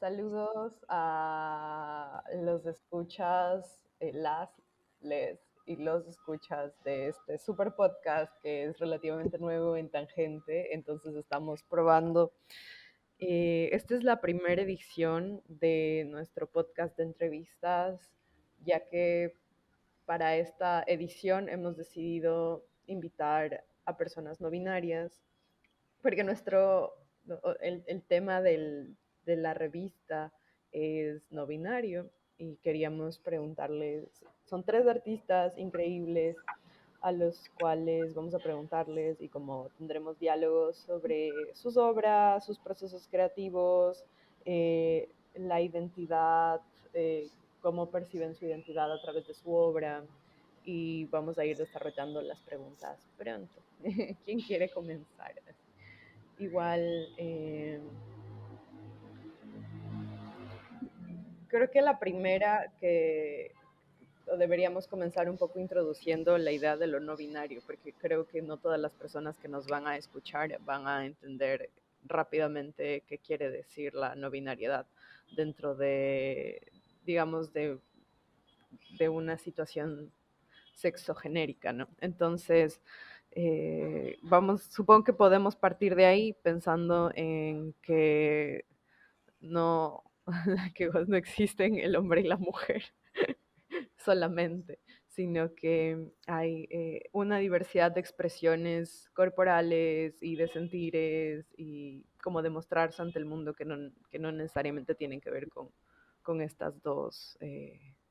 Saludos a los escuchas, les y los escuchas de este super podcast que es relativamente nuevo en Tangente, entonces estamos probando. Esta es la primera edición de nuestro podcast de entrevistas, ya que para esta edición hemos decidido invitar a personas no binarias porque el tema de la revista es no binario y queríamos preguntarles, son tres artistas increíbles a los cuales vamos a preguntarles y como tendremos diálogos sobre sus obras, sus procesos creativos, la identidad, cómo perciben su identidad a través de su obra y vamos a ir desarrollando las preguntas pronto. ¿Quién quiere comenzar? Igual, creo que la primera que deberíamos comenzar un poco introduciendo la idea de lo no binario, porque creo que no todas las personas que nos van a escuchar van a entender rápidamente qué quiere decir la no binariedad dentro digamos, de una situación sexogenérica, ¿no? Entonces, supongo que podemos partir de ahí pensando en que no, que no existen el hombre y la mujer solamente, sino que hay una diversidad de expresiones corporales y de sentires y como demostrarse ante el mundo que no necesariamente tienen que ver con estas dos,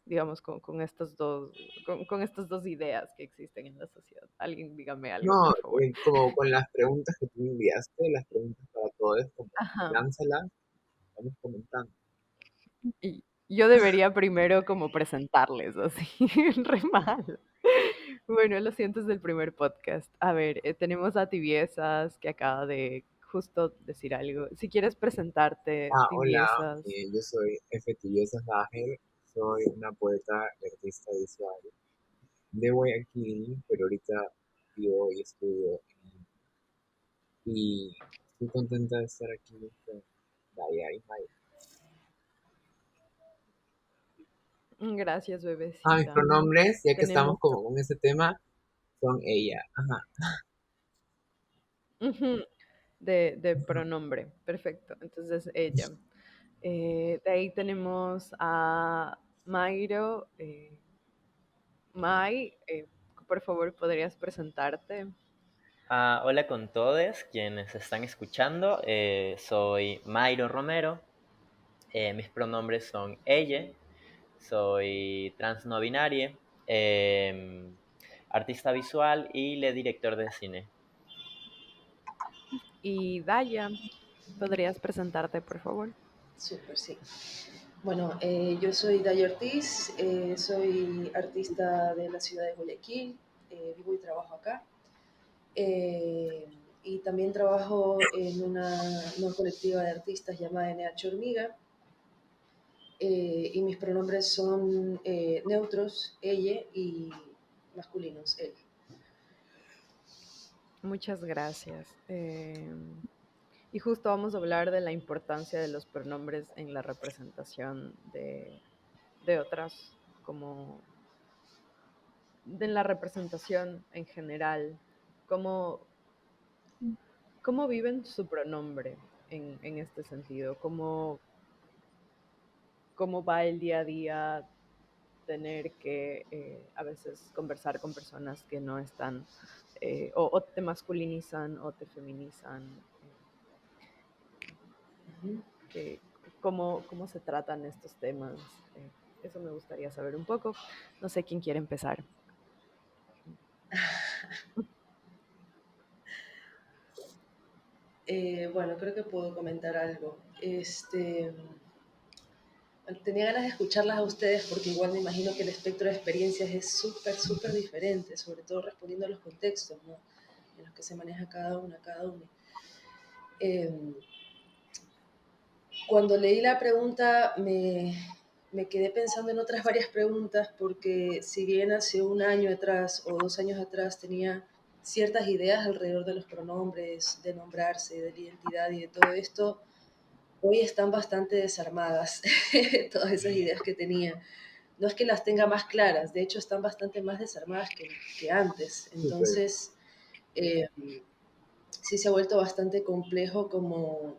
digamos, con estas dos ideas que existen en la sociedad. Alguien dígame algo, No, por favor. como con las preguntas que tú me enviaste, las preguntas para todos, como Ajá. lánzalas, vamos comentando. Y yo debería primero como presentarles así, re mal. Bueno, lo siento, es del primer podcast. A ver, tenemos a Tibiezas que acaba de justo decir algo. Si quieres presentarte, Hola, Tibiezas. yo soy F. Tillesas Ángel, soy una poeta y artista visual de Guayaquil, pero ahorita vivo y estudio y estoy contenta de estar aquí con Daya y Maya. Gracias, Mis bebecita. pronombres, ya que estamos Tenemos como con ese tema, son ella. Ajá. ujú, de pronombre. Perfecto. Entonces, ella. De ahí tenemos a Mairo. Mai, por favor, ¿podrías presentarte? Hola con todos quienes están escuchando. Soy Mairo Romero. Mis pronombres son ella. Soy trans no binaria, artista visual y le director de cine. Y Daya, ¿podrías presentarte, por favor? Súper, sí. Bueno, yo soy Day Ortiz, soy artista de la ciudad de Guayaquil, vivo y trabajo acá. Eh, y también trabajo en una colectiva de artistas llamada NH Hormiga. Y mis pronombres son neutros, ella, y masculinos, él. Muchas gracias. Y justo vamos a hablar de la importancia de los pronombres en la representación de otras, como en la representación en general, cómo, cómo viven su pronombre en este sentido, cómo va el día a día tener que a veces conversar con personas que no están o te masculinizan o te feminizan. Ujú. Que, cómo se tratan estos temas. Eso me gustaría saber un poco. No sé quién quiere empezar. Bueno, creo que puedo comentar algo. Tenía ganas de escucharlas a ustedes porque igual me imagino que el espectro de experiencias es súper, súper diferente, sobre todo respondiendo a los contextos, ¿no? En los que se maneja cada una, cada uno. Eh, Cuando leí la pregunta me quedé pensando en otras varias preguntas porque si bien hace un año atrás o 2 años atrás tenía ciertas ideas alrededor de los pronombres, de nombrarse, de la identidad y de todo esto, hoy están bastante desarmadas todas esas ideas que tenía. No es que las tenga más claras, de hecho están bastante más desarmadas que antes. Súper. Entonces, eh, sí se ha vuelto bastante complejo como,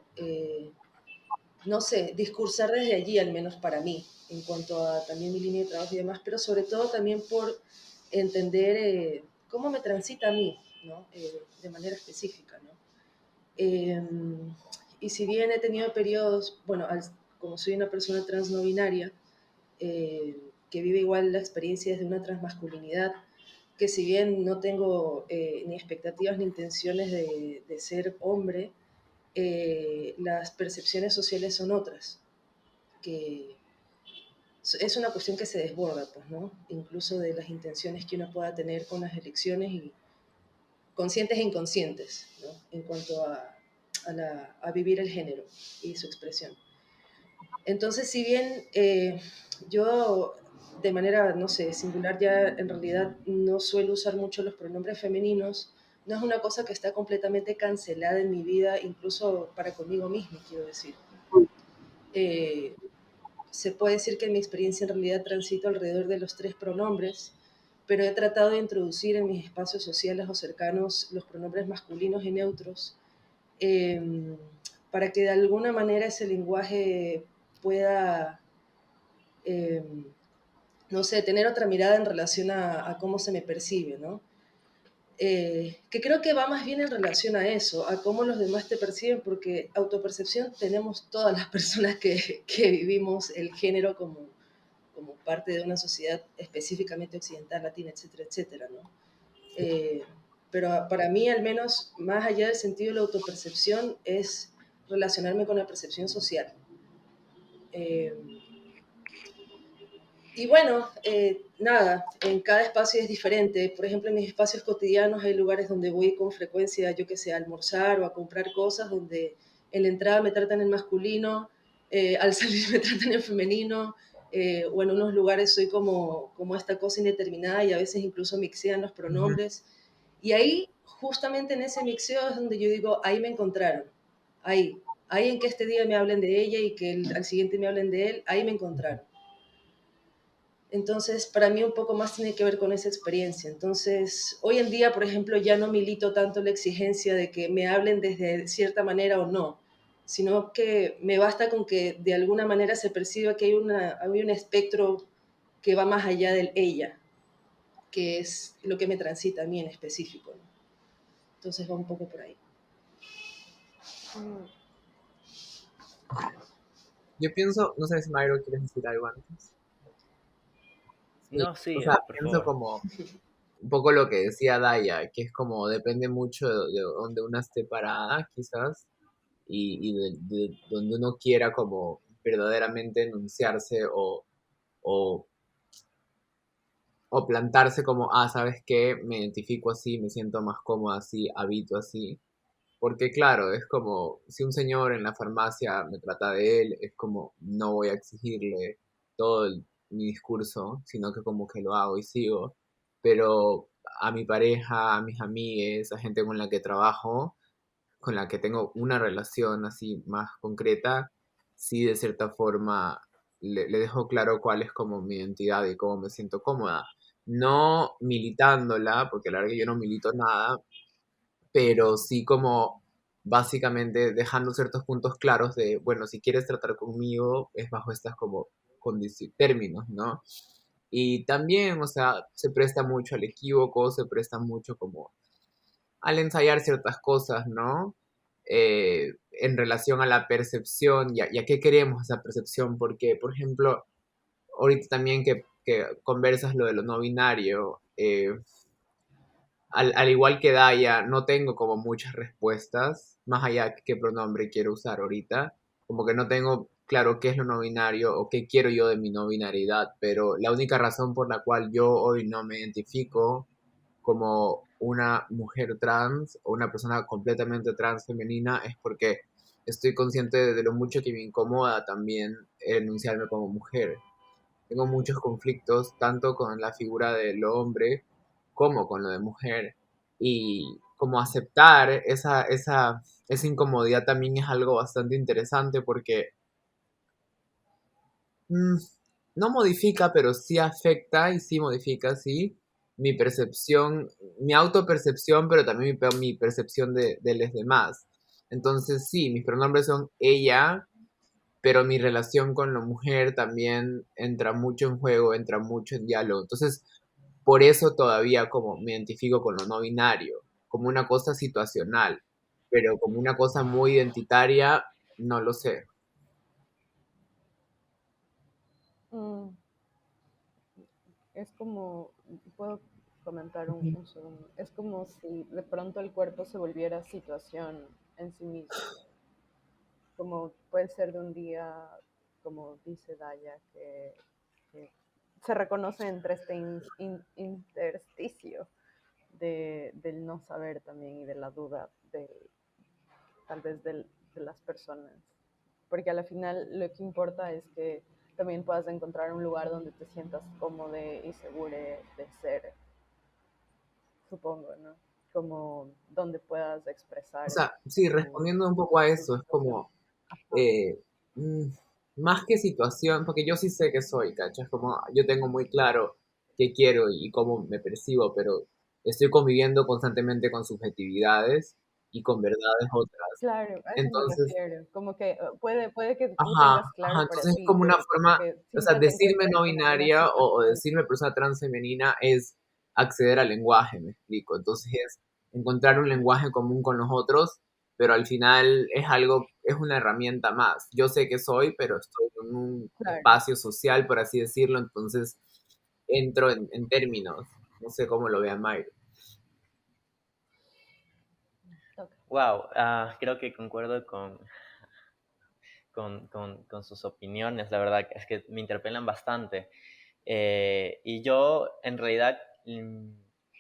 no sé, discursar desde allí, al menos para mí, en cuanto a también mi línea de trabajo y demás, pero sobre todo también por entender cómo me transita a mí, ¿no? De manera específica, ¿no? Eh, y si bien he tenido periodos, bueno, como soy una persona trans no binaria, que vive igual la experiencia desde una transmasculinidad, que si bien no tengo ni expectativas ni intenciones de ser hombre, las percepciones sociales son otras, que es una cuestión que se desborda, pues, ¿no? Incluso de las intenciones que uno pueda tener con las elecciones y conscientes e inconscientes, ¿no? En cuanto a vivir el género y su expresión. Entonces, si bien yo de manera, no sé, singular ya en realidad no suelo usar mucho los pronombres femeninos, no es una cosa que está completamente cancelada en mi vida, incluso para conmigo mismo, quiero decir. Eh, Se puede decir que en mi experiencia en realidad transito alrededor de los tres pronombres, pero he tratado de introducir en mis espacios sociales o cercanos los pronombres masculinos y neutros, eh, para que de alguna manera ese lenguaje pueda, eh, no sé, tener otra mirada en relación a cómo se me percibe, ¿no? Que creo que va más bien en relación a eso, a cómo los demás te perciben, porque autopercepción tenemos todas las personas que vivimos el género como parte de una sociedad específicamente occidental, latina, etcétera, etcétera, ¿no? Eh, pero para mí, al menos, más allá del sentido de la autopercepción, es relacionarme con la percepción social. Eh, y bueno, nada, en cada espacio es diferente. Por ejemplo, en mis espacios cotidianos hay lugares donde voy con frecuencia, yo que sé, a almorzar o a comprar cosas, donde en la entrada me tratan en masculino, al salir me tratan en femenino, o en unos lugares soy como esta cosa indeterminada y a veces incluso mixean los Ujú. pronombres. Y ahí, justamente en ese mixeo es donde yo digo, ahí me encontraron, ahí en que este día me hablen de ella y que al siguiente me hablen de él, ahí me encontraron. Entonces, para mí un poco más tiene que ver con esa experiencia. Entonces, hoy en día, por ejemplo, ya no milito tanto la exigencia de que me hablen desde cierta manera o no, sino que me basta con que de alguna manera se perciba que hay un espectro que va más allá del ella, que es lo que me transita a mí en específico, ¿no? Entonces va un poco por ahí. Mm, Yo pienso, no sé si Mayro quieres decir algo antes. Sí, No, o sí, sea, por pienso favor. como un poco lo que decía Daya, que es como depende mucho de donde una esté parada, quizás, y de donde uno quiera como verdaderamente enunciarse o, o plantarse como, ah, ¿sabes qué? Me identifico así, me siento más cómodo así, habito así. Porque claro, es como si un señor en la farmacia me trata de él, es como no voy a exigirle todo mi discurso, sino que como que lo hago y sigo. Pero a mi pareja, a mis amigues, a gente con la que trabajo, con la que tengo una relación así más concreta, sí de cierta forma le dejo claro cuál es como mi identidad y cómo me siento cómoda. No militándola, porque la verdad que yo no milito nada, pero sí como básicamente dejando ciertos puntos claros de, bueno, si quieres tratar conmigo es bajo estas como términos, ¿no? Y también, o sea, se presta mucho al equívoco, se presta mucho como al ensayar ciertas cosas, ¿no? En relación a la percepción y a qué queremos esa percepción, porque, por ejemplo, ahorita también que conversas lo de lo no binario, al igual que Daya, no tengo como muchas respuestas, más allá de qué pronombre quiero usar ahorita, como que no tengo claro qué es lo no binario o qué quiero yo de mi no binariedad, pero la única razón por la cual yo hoy no me identifico como una mujer trans o una persona completamente trans femenina es porque estoy consciente de lo mucho que me incomoda también enunciarme como mujer. Tengo muchos conflictos tanto con la figura del hombre como con lo de mujer. Y como aceptar esa incomodidad también es algo bastante interesante porque mm, no modifica, pero sí afecta y sí modifica, sí, mi percepción, mi autopercepción, pero también mi percepción de los demás. Entonces, sí, mis pronombres son ella, pero mi relación con la mujer también entra mucho en juego, entra mucho en diálogo. Entonces, por eso todavía como me identifico con lo no binario, como una cosa situacional, pero como una cosa muy identitaria, no lo sé. Mm, es como, puedo comentar un segundo, es como si de pronto el cuerpo se volviera situación en sí mismo, como puede ser de un día, como dice Daya, que se reconoce entre este intersticio del no saber también y de la duda tal vez de las personas. Porque a la final lo que importa es que también puedas encontrar un lugar donde te sientas cómodo y seguro de ser, supongo, ¿no? Como donde puedas O expresar sea, sí, tu, respondiendo un poco a tu eso, es situación. como, eh, mm, más que situación, porque yo sí sé que soy, ¿cachai? Como yo tengo muy claro qué quiero y cómo me percibo, pero estoy conviviendo constantemente con subjetividades y con verdades otras. Claro, a eso me Entonces, refiero. Como que puede que tú ajá, tengas ajá, claro para entonces es ti, como una pero como forma, que o sea, siempre te decirme encuentras no como en una binaria o situación. decirme persona trans femenina es acceder al lenguaje, me explico. Entonces es encontrar un lenguaje común con los otros, pero al final es algo, es una herramienta más. Yo sé que soy, pero estoy en un Claro. espacio social, por así decirlo, entonces entro en términos, no sé cómo lo vea Mayra. Ok. Wow, creo que concuerdo con sus opiniones, la verdad es que me interpelan bastante. Y yo, en realidad,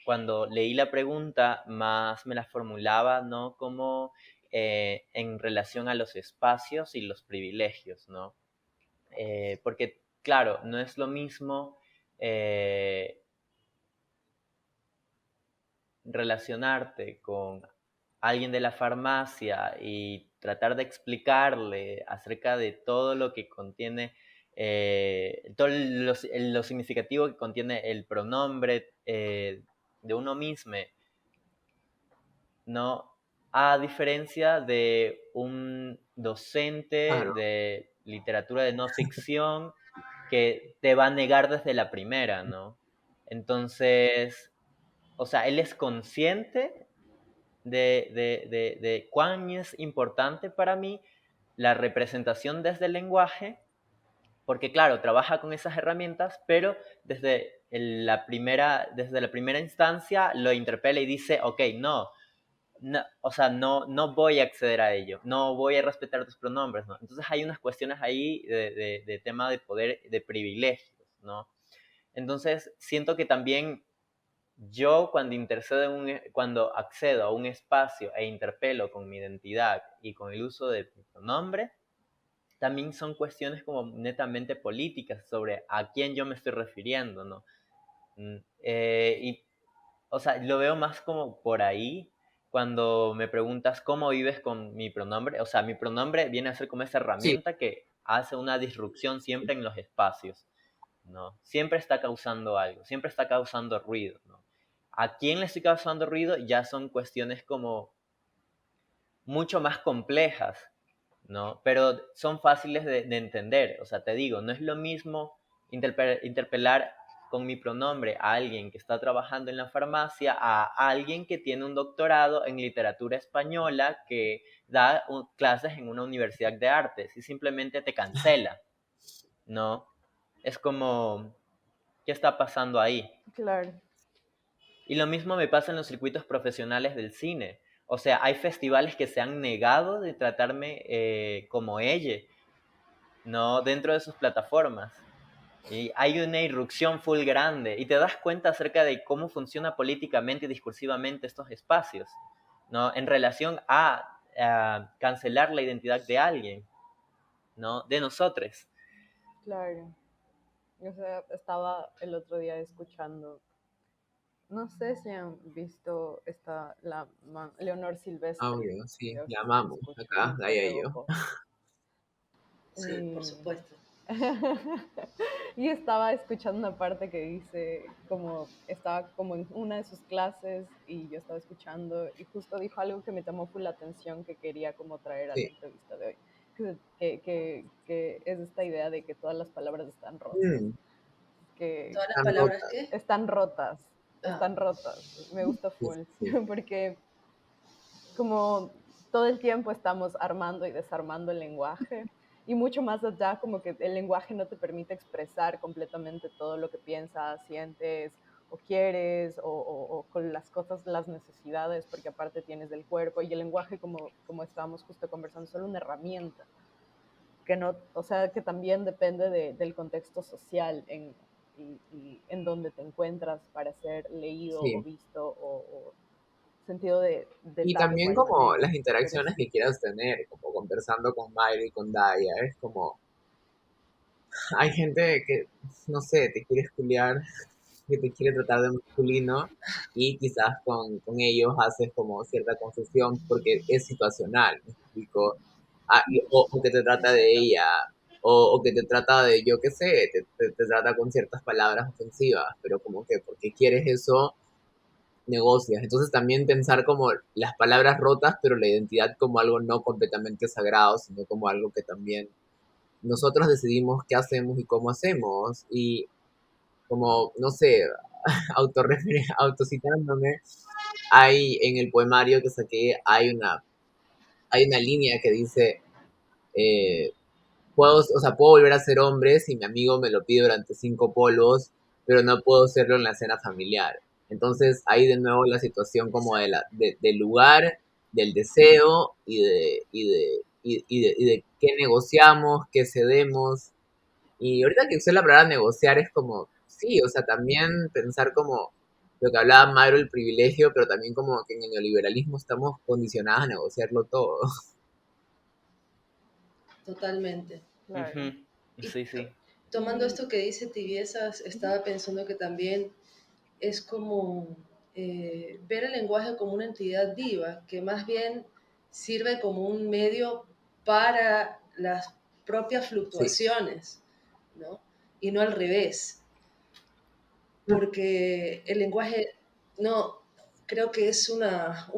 cuando leí la pregunta, más me la formulaba, ¿no? Como en relación a los espacios y los privilegios, ¿no? Porque, claro, no es lo mismo eh, relacionarte con alguien de la farmacia y tratar de explicarle acerca de todo lo que contiene, todo lo significativo que contiene el pronombre de uno mismo, ¿no? A diferencia de un docente Claro, de literatura de no ficción que te va a negar desde la primera, ¿no? Entonces, o sea, él es consciente de cuán es importante para mí la representación desde el lenguaje, porque claro, trabaja con esas herramientas, pero desde la primera instancia lo interpela y dice, ok, no, no, o sea, no voy a acceder a ello, no voy a respetar tus pronombres, ¿no? Entonces hay unas cuestiones ahí de tema de poder, de privilegios, ¿no? Entonces siento que también yo cuando accedo a un espacio e interpelo con mi identidad y con el uso de mi pronombre, también son cuestiones como netamente políticas sobre a quién yo me estoy refiriendo, ¿no? Y, o sea, lo veo más como por ahí cuando me preguntas cómo vives con mi pronombre. O sea, mi pronombre viene a ser como esa sí, herramienta que hace una disrupción siempre en los espacios, ¿no? Siempre está causando algo, siempre está causando ruido, ¿no? ¿A quién le estoy causando ruido? Ya son cuestiones como mucho más complejas, ¿no? Pero son fáciles de entender. O sea, te digo, no es lo mismo interpelar con mi pronombre a alguien que está trabajando en la farmacia a alguien que tiene un doctorado en literatura española que da clases en una universidad de artes y simplemente te cancela, ¿no? Es como, ¿qué está pasando ahí? Claro. Y lo mismo me pasa en los circuitos profesionales del cine. O sea, hay festivales que se han negado de tratarme como ella, ¿no? Dentro de sus plataformas. Y hay una irrupción full grande. Y te das cuenta acerca de cómo funciona políticamente y discursivamente estos espacios, ¿no? En relación a cancelar la identidad de alguien, ¿no? De nosotros. Claro. O sea, estaba el otro día escuchando No sé si han visto Leonor Silvestre, Obvio, sí, creo la que se amamos escucha acá, un Daya toque y yo. bajo. Sí, por Y, supuesto. y estaba escuchando una parte que dice, como estaba como en una de sus clases y yo estaba escuchando y justo dijo algo que me llamó full la atención que quería como traer a la Sí. entrevista de hoy, que es esta idea de que todas las palabras están rotas, Mm, que ¿Todas las tan palabras rota. qué? están rotas, Ah, están rotas. Me gusta Sí, full, sí, porque como todo el tiempo estamos armando y desarmando el lenguaje y mucho más allá, como que el lenguaje no te permite expresar completamente todo lo que piensas, sientes o quieres o con las cosas, las necesidades, porque aparte tienes del cuerpo y el lenguaje, como estábamos justo conversando, es solo una herramienta que no, o sea, que también depende del contexto social y en donde te encuentras para ser leído o sí. visto o sentido de Y tal o también cual como manera. las Pero interacciones que sí, quieras tener, como conversando con Mayra y con Daya, es como, hay gente que, no sé, te quiere esculiar, que te quiere tratar de masculino y quizás con ellos haces como cierta confusión porque es situacional, ¿me explico? O que te trata de exactamente. ella, o que te trata de, yo qué sé, te trata con ciertas palabras ofensivas, pero como que porque quieres eso, negocias. Entonces también pensar como las palabras rotas, pero la identidad como algo no completamente sagrado, sino como algo que también nosotros decidimos qué hacemos y cómo hacemos. Y como, no sé, autocitándome, hay en el poemario que saqué, hay una línea que dice, eh, puedo volver a ser hombre si mi amigo me lo pide durante 5 polvos, pero no puedo hacerlo en la cena familiar. Entonces, ahí de nuevo la situación como Exacto. del lugar, del deseo y de qué negociamos, qué cedemos. Y ahorita que usé la palabra negociar es como, sí, o sea, también pensar como lo que hablaba Mauro, el privilegio, pero también como que en el neoliberalismo estamos condicionados a negociarlo todo. Totalmente. claro. Ujú. Y Sí, sí. tomando Y esto que dice Tibiezas, ujú, estaba pensando que también es como ver el lenguaje como una entidad viva, que más bien sirve como un medio para las propias Sí. fluctuaciones, ¿no? Y no al revés, porque el lenguaje no, creo que es un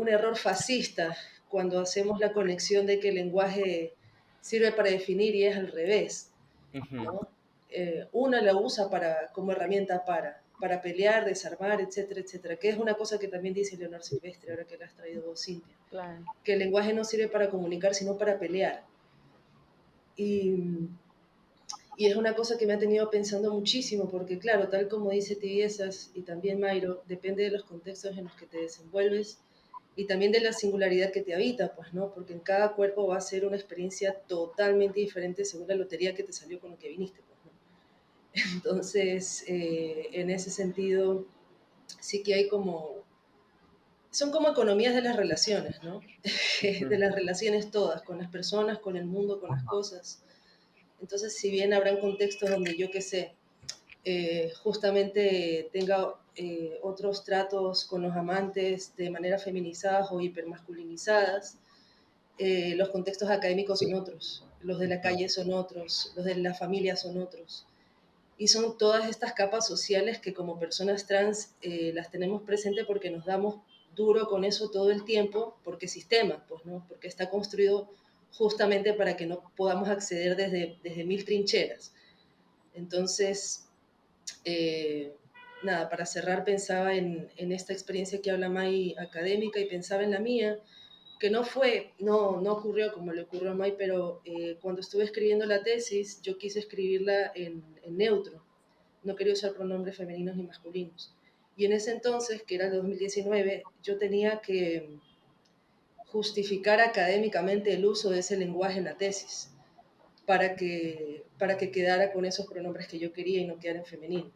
error fascista cuando hacemos la conexión de que el lenguaje sirve para definir y es al revés, Ujú. ¿no? Una la usa como herramienta para pelear, desarmar, etcétera, etcétera, que es una cosa que también dice Leonor Silvestre, ahora que la has traído vos, Cintia, claro. que el lenguaje no sirve para comunicar, sino para pelear. Y, y es una cosa que me ha tenido pensando muchísimo, porque claro, tal como dice Tibiezas y también Mayro, depende de los contextos en los que te desenvuelves y también de la singularidad que te habita, pues, ¿no? Porque en cada cuerpo va a ser una experiencia totalmente diferente según la lotería que te salió con lo que viniste, pues, ¿no? Entonces, en ese sentido, sí que hay como, son como economías de las relaciones, ¿no? De Ujú. las relaciones todas, con las personas, con el mundo, con las cosas. Entonces, si bien habrán contextos donde yo qué sé, justamente tenga otros tratos con los amantes de manera feminizadas o hipermasculinizadas, los contextos académicos son Sí. otros, los de la Ujú. calle son otros, los de la familia son otros. Y son todas estas capas sociales que como personas trans las tenemos presentes porque nos damos duro con eso todo el tiempo, porque sistema, pues, ¿no? Porque está construido justamente para que no podamos acceder desde mil trincheras. Entonces, eh, nada, para cerrar pensaba en esta experiencia que habla Mai académica y pensaba en la mía, que no ocurrió como le ocurrió a Mai, pero cuando estuve escribiendo la tesis, yo quise escribirla en neutro, no quería usar pronombres femeninos ni masculinos. Y en ese entonces, que era el 2019, yo tenía que justificar académicamente el uso de ese lenguaje en la tesis para que quedara con esos pronombres que yo quería y no quedara en femenino.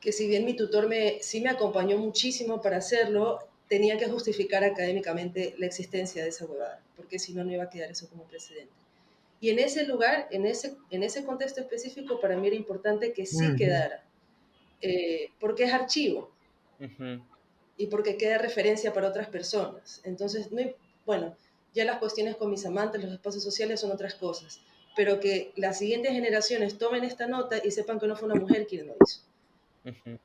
Que si bien mi tutor sí me acompañó muchísimo para hacerlo, tenía que justificar académicamente la existencia de esa huevada, porque si no, no iba a quedar eso como precedente. Y en ese lugar, en ese contexto específico, para mí era importante que sí Ujú. quedara, porque es archivo. Ujú. y porque queda referencia para otras personas. Entonces, bueno, ya las cuestiones con mis amantes, los espacios sociales son otras cosas, pero que las siguientes generaciones tomen esta nota y sepan que no fue una mujer quien lo hizo. Ujú.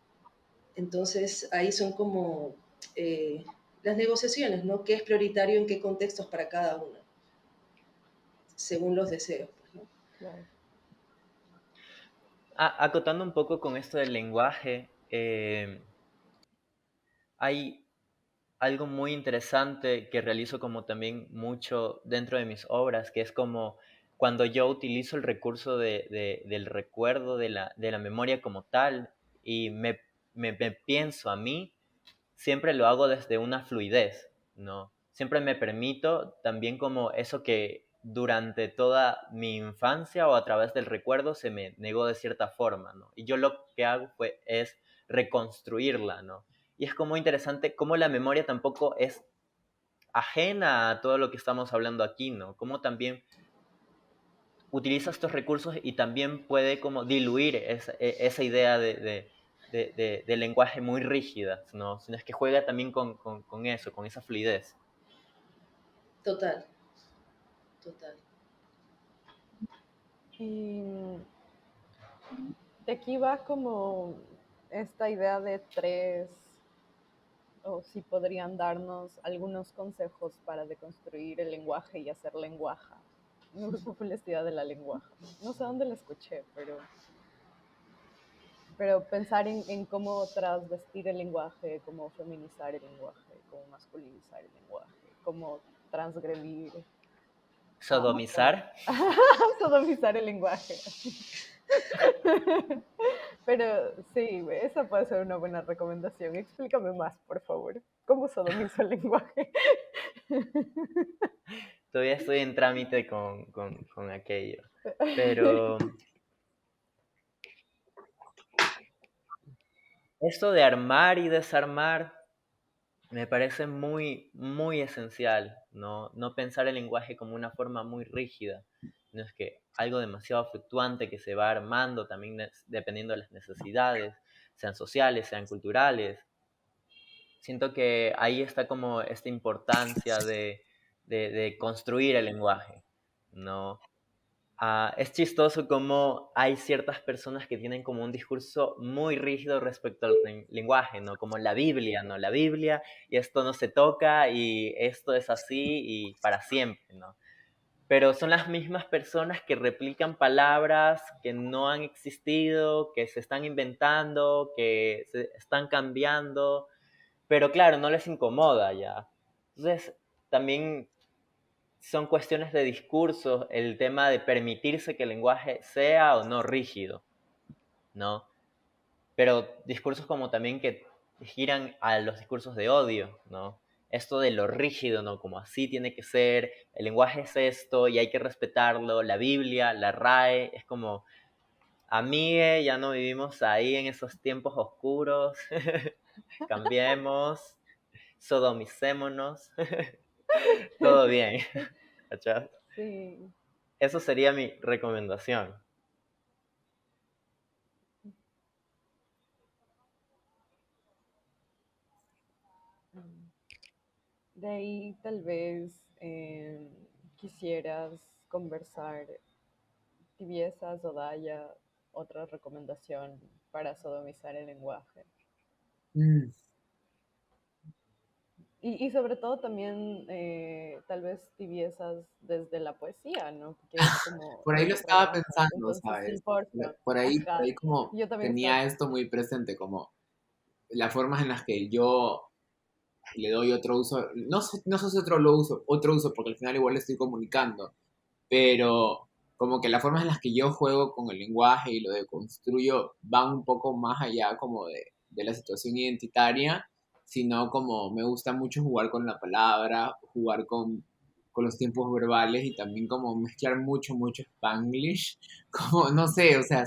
Entonces, ahí son como las negociaciones, ¿no? ¿Qué es prioritario en qué contextos para cada uno? Según los deseos, pues, ¿no? Claro. Acotando un poco con esto del lenguaje, hay algo muy interesante que realizo como también mucho dentro de mis obras, que es como cuando yo utilizo el recurso del recuerdo, de la memoria como tal, y me pienso a mí, siempre lo hago desde una fluidez, ¿no? Siempre me permito también como eso que durante toda mi infancia o a través del recuerdo se me negó de cierta forma, ¿no? Y yo lo que hago es reconstruirla, ¿no? Y es como interesante cómo la memoria tampoco es ajena a todo lo que estamos hablando aquí, ¿no? Cómo también utiliza estos recursos y también puede como diluir esa idea de lenguaje muy rígida, ¿no? Sino es que juega también con eso, con esa fluidez. Total, total. Y de aquí va como esta idea de tres, o si podrían darnos algunos consejos para deconstruir el lenguaje y hacer lenguaje. Me gusta mucho la idea de la lenguaje. No sé dónde la escuché, pero pensar en cómo transvestir el lenguaje, cómo feminizar el lenguaje, cómo masculinizar el lenguaje, cómo transgredir, Sodomizar. sodomizar el lenguaje. Pero sí, esa puede ser una buena recomendación. Explícame más, por favor. ¿Cómo sodomizo el lenguaje? Todavía estoy en trámite con aquello. Pero esto de armar y desarmar me parece muy, muy esencial, ¿no? No pensar el lenguaje como una forma muy rígida, no es que algo demasiado fluctuante que se va armando también dependiendo de las necesidades, sean sociales, sean culturales. Siento que ahí está como esta importancia de construir el lenguaje, ¿no? Es chistoso como hay ciertas personas que tienen como un discurso muy rígido respecto al lenguaje, ¿no? Como la Biblia, ¿no? La Biblia y esto no se toca y esto es así y para siempre, ¿no? Pero son las mismas personas que replican palabras que no han existido, que se están inventando, que se están cambiando, pero claro, no les incomoda ya. Entonces, también son cuestiones de discursos, el tema de permitirse que el lenguaje sea o no rígido, ¿no? Pero discursos como también que giran a los discursos de odio, ¿no? Esto de lo rígido, ¿no? Como así tiene que ser, el lenguaje es esto y hay que respetarlo, la Biblia, la RAE, es como, amigue, ya no vivimos ahí en esos tiempos oscuros, cambiemos, sodomicémonos, todo bien, ¿cachai? Sí. Eso sería mi recomendación. De ahí tal vez quisieras conversar tibiezas o Daya, otra recomendación para sodomizar el lenguaje. Mm, Y sobre todo también tal vez tibiezas desde la poesía, ¿no? Que es como Por lo ahí lo que estaba trabajas. pensando, Entonces sí, ¿sabes? porfa, Por ajá. ahí como Yo también estaba. tenía esto muy presente, como las formas en las que yo le doy otro uso, no sé si otro uso, porque al final igual le estoy comunicando, pero como que las formas en las que yo juego con el lenguaje y lo deconstruyo van un poco más allá como de la situación identitaria, sino como me gusta mucho jugar con la palabra, jugar con los tiempos verbales y también como mezclar mucho Spanglish, como no sé, o sea,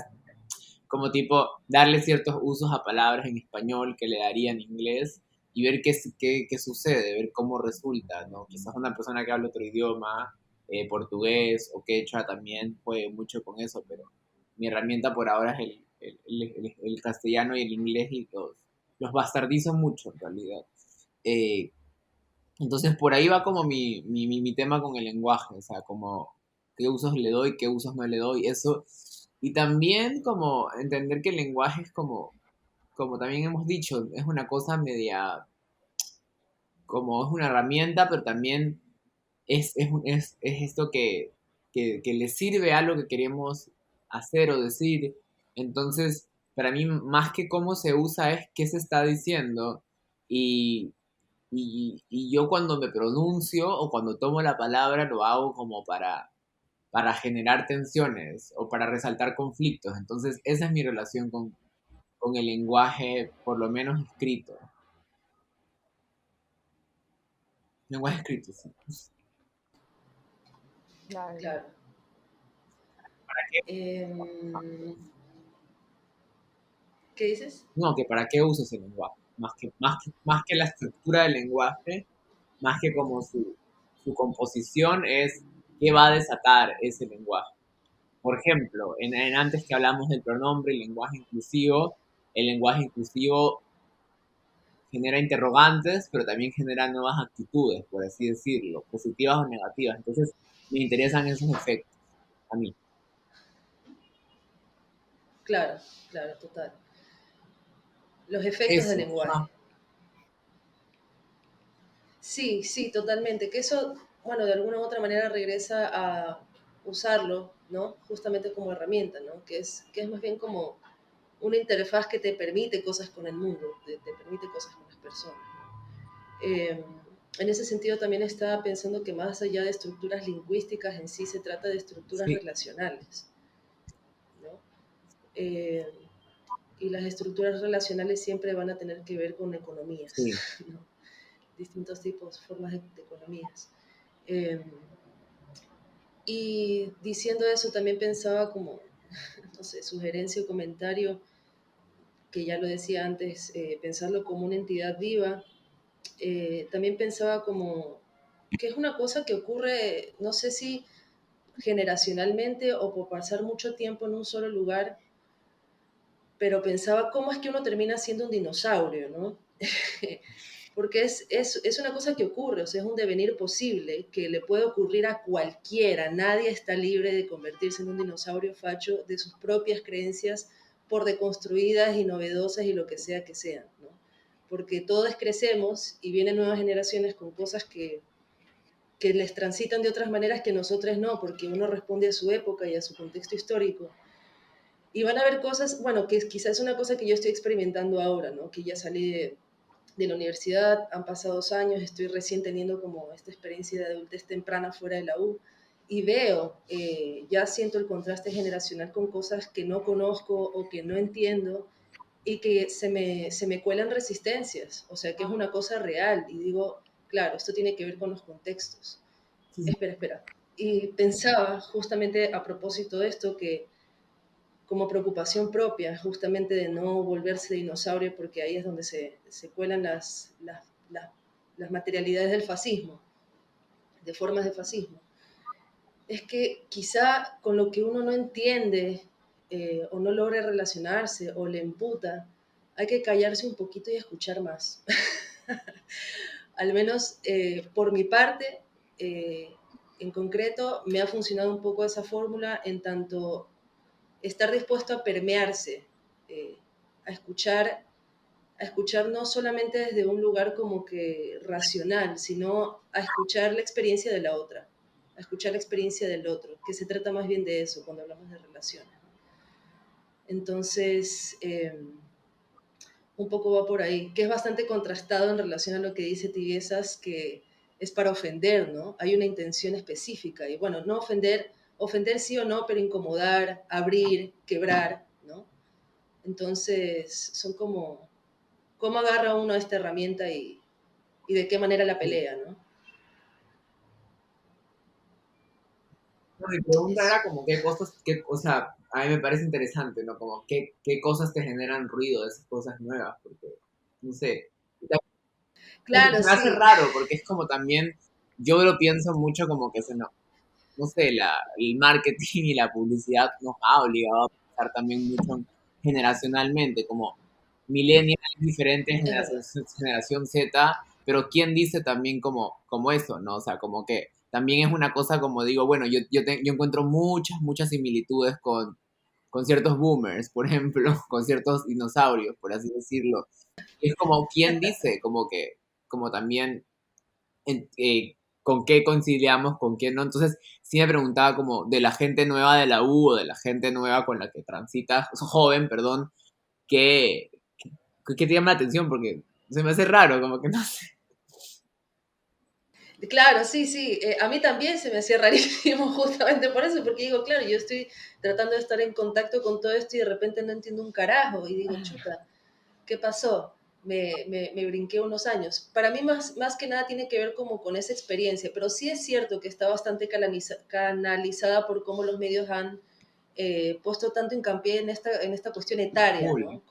como tipo darle ciertos usos a palabras en español que le daría en inglés y ver qué sucede, ver cómo resulta, ¿no? Quizás una persona que habla otro idioma, portugués o quechua también juegue mucho con eso, pero mi herramienta por ahora es el castellano y el inglés y los bastardizo mucho en realidad. Eh, entonces por ahí va como mi tema con el lenguaje, o sea, como qué usos le doy, qué usos no le doy, eso. Y también como entender que el lenguaje es como también hemos dicho, es una cosa media, como es una herramienta, pero también es esto que le sirve a lo que queremos hacer o decir. Entonces, para mí, más que cómo se usa, es qué se está diciendo. Y, y yo cuando me pronuncio o cuando tomo la palabra lo hago como para generar tensiones o para resaltar conflictos. Entonces, esa es mi relación con el lenguaje, por lo menos escrito. Lenguaje escrito, sí. Claro. Claro. Em, ¿Qué dices? No, que para qué uso ese lenguaje. Más que la estructura del lenguaje, más que como su composición, es qué va a desatar ese lenguaje. Por ejemplo, antes que hablamos del pronombre y el lenguaje inclusivo genera interrogantes, pero también genera nuevas actitudes, por así decirlo, positivas o negativas. Entonces, me interesan esos efectos a mí. Claro, claro, total. Los efectos del Eso, lenguaje. ajá. Sí, sí, totalmente. Que eso, bueno, de alguna u otra manera regresa a usarlo, ¿no? Justamente como herramienta, ¿no? Que es más bien como una interfaz que te permite cosas con el mundo, te permite cosas con las personas. Eh, en ese sentido también estaba pensando que más allá de estructuras lingüísticas en sí se trata de estructuras Sí, relacionales, ¿no? Eh, y las estructuras relacionales siempre van a tener que ver con economías, sí, ¿no? Distintos tipos, formas de economías. Eh, y diciendo eso también pensaba como, no sé, sugerencia o comentario, que ya lo decía antes, pensarlo como una entidad viva. También pensaba como que es una cosa que ocurre, no sé si generacionalmente o por pasar mucho tiempo en un solo lugar, pero pensaba cómo es que uno termina siendo un dinosaurio, ¿no? Porque es una cosa que ocurre, o sea, es un devenir posible que le puede ocurrir a cualquiera. Nadie está libre de convertirse en un dinosaurio facho de sus propias creencias, por deconstruidas y novedosas y lo que sea que sean, ¿no? Porque todos crecemos y vienen nuevas generaciones con cosas que les transitan de otras maneras que nosotros no, porque uno responde a su época y a su contexto histórico. Y van a haber cosas, bueno, que quizás es una cosa que yo estoy experimentando ahora, ¿no? Que ya salí de la universidad, han pasado 2 años, estoy recién teniendo como esta experiencia de adultez temprana fuera de la U y veo, ya siento el contraste generacional con cosas que no conozco o que no entiendo y que se me cuelan resistencias, o sea que es una cosa real y digo, claro, esto tiene que ver con los contextos. sí, sí. Espera, espera. Y pensaba justamente a propósito de esto que como preocupación propia, justamente de no volverse dinosaurio, porque ahí es donde se cuelan las materialidades del fascismo, de formas de fascismo. Es que quizá con lo que uno no entiende o no logra relacionarse o le imputa, hay que callarse un poquito y escuchar más. Al menos por mi parte, eh, en concreto, me ha funcionado un poco esa fórmula en tanto estar dispuesto a permearse, eh, a escuchar, a escuchar no solamente desde un lugar como que racional, sino a escuchar la experiencia de la otra, a escuchar la experiencia del otro, que se trata más bien de eso cuando hablamos de relaciones. Entonces, un poco va por ahí, que es bastante contrastado en relación a lo que dice Tibiezas, que es para ofender, ¿no? Hay una intención específica y bueno, no ofender, ofender sí o no, pero incomodar, abrir, quebrar, ¿no? Entonces, son como, ¿cómo agarra uno esta herramienta y de qué manera la Sí. pelea, ¿no? No, mi pregunta Eso. era como o sea, a mí me parece interesante, ¿no? Como qué cosas te generan ruido de esas cosas nuevas, porque, no sé, Claro, se me hace sí. raro, porque es como también, yo lo pienso mucho como que no sé, el marketing y la publicidad nos ha obligado a pensar también mucho generacionalmente, como millennial es diferente, Es verdad. generación Z, pero ¿quién dice también como eso, no? O sea, como que también es una cosa como digo, bueno, yo encuentro muchas similitudes con ciertos boomers, por ejemplo, con ciertos dinosaurios, por así decirlo. Es como, ¿quién dice? Como que, como también, con qué conciliamos, con qué no. Entonces, sí me preguntaba como de la gente nueva de la U o de la gente nueva con la que transitas, joven, perdón, ¿qué, qué te llama la atención? Porque se me hace raro, como que no sé. Claro, sí, sí. A mí también se me hacía rarísimo justamente por eso, porque digo, claro, yo estoy tratando de estar en contacto con todo esto y de repente no entiendo un carajo y digo, chuta, ¿qué pasó? Me brinqué unos años. Para mí más que nada tiene que ver como con esa experiencia, pero sí es cierto que está bastante canalizada por cómo los medios han puesto tanto hincapié en esta cuestión etaria, Full. ¿no?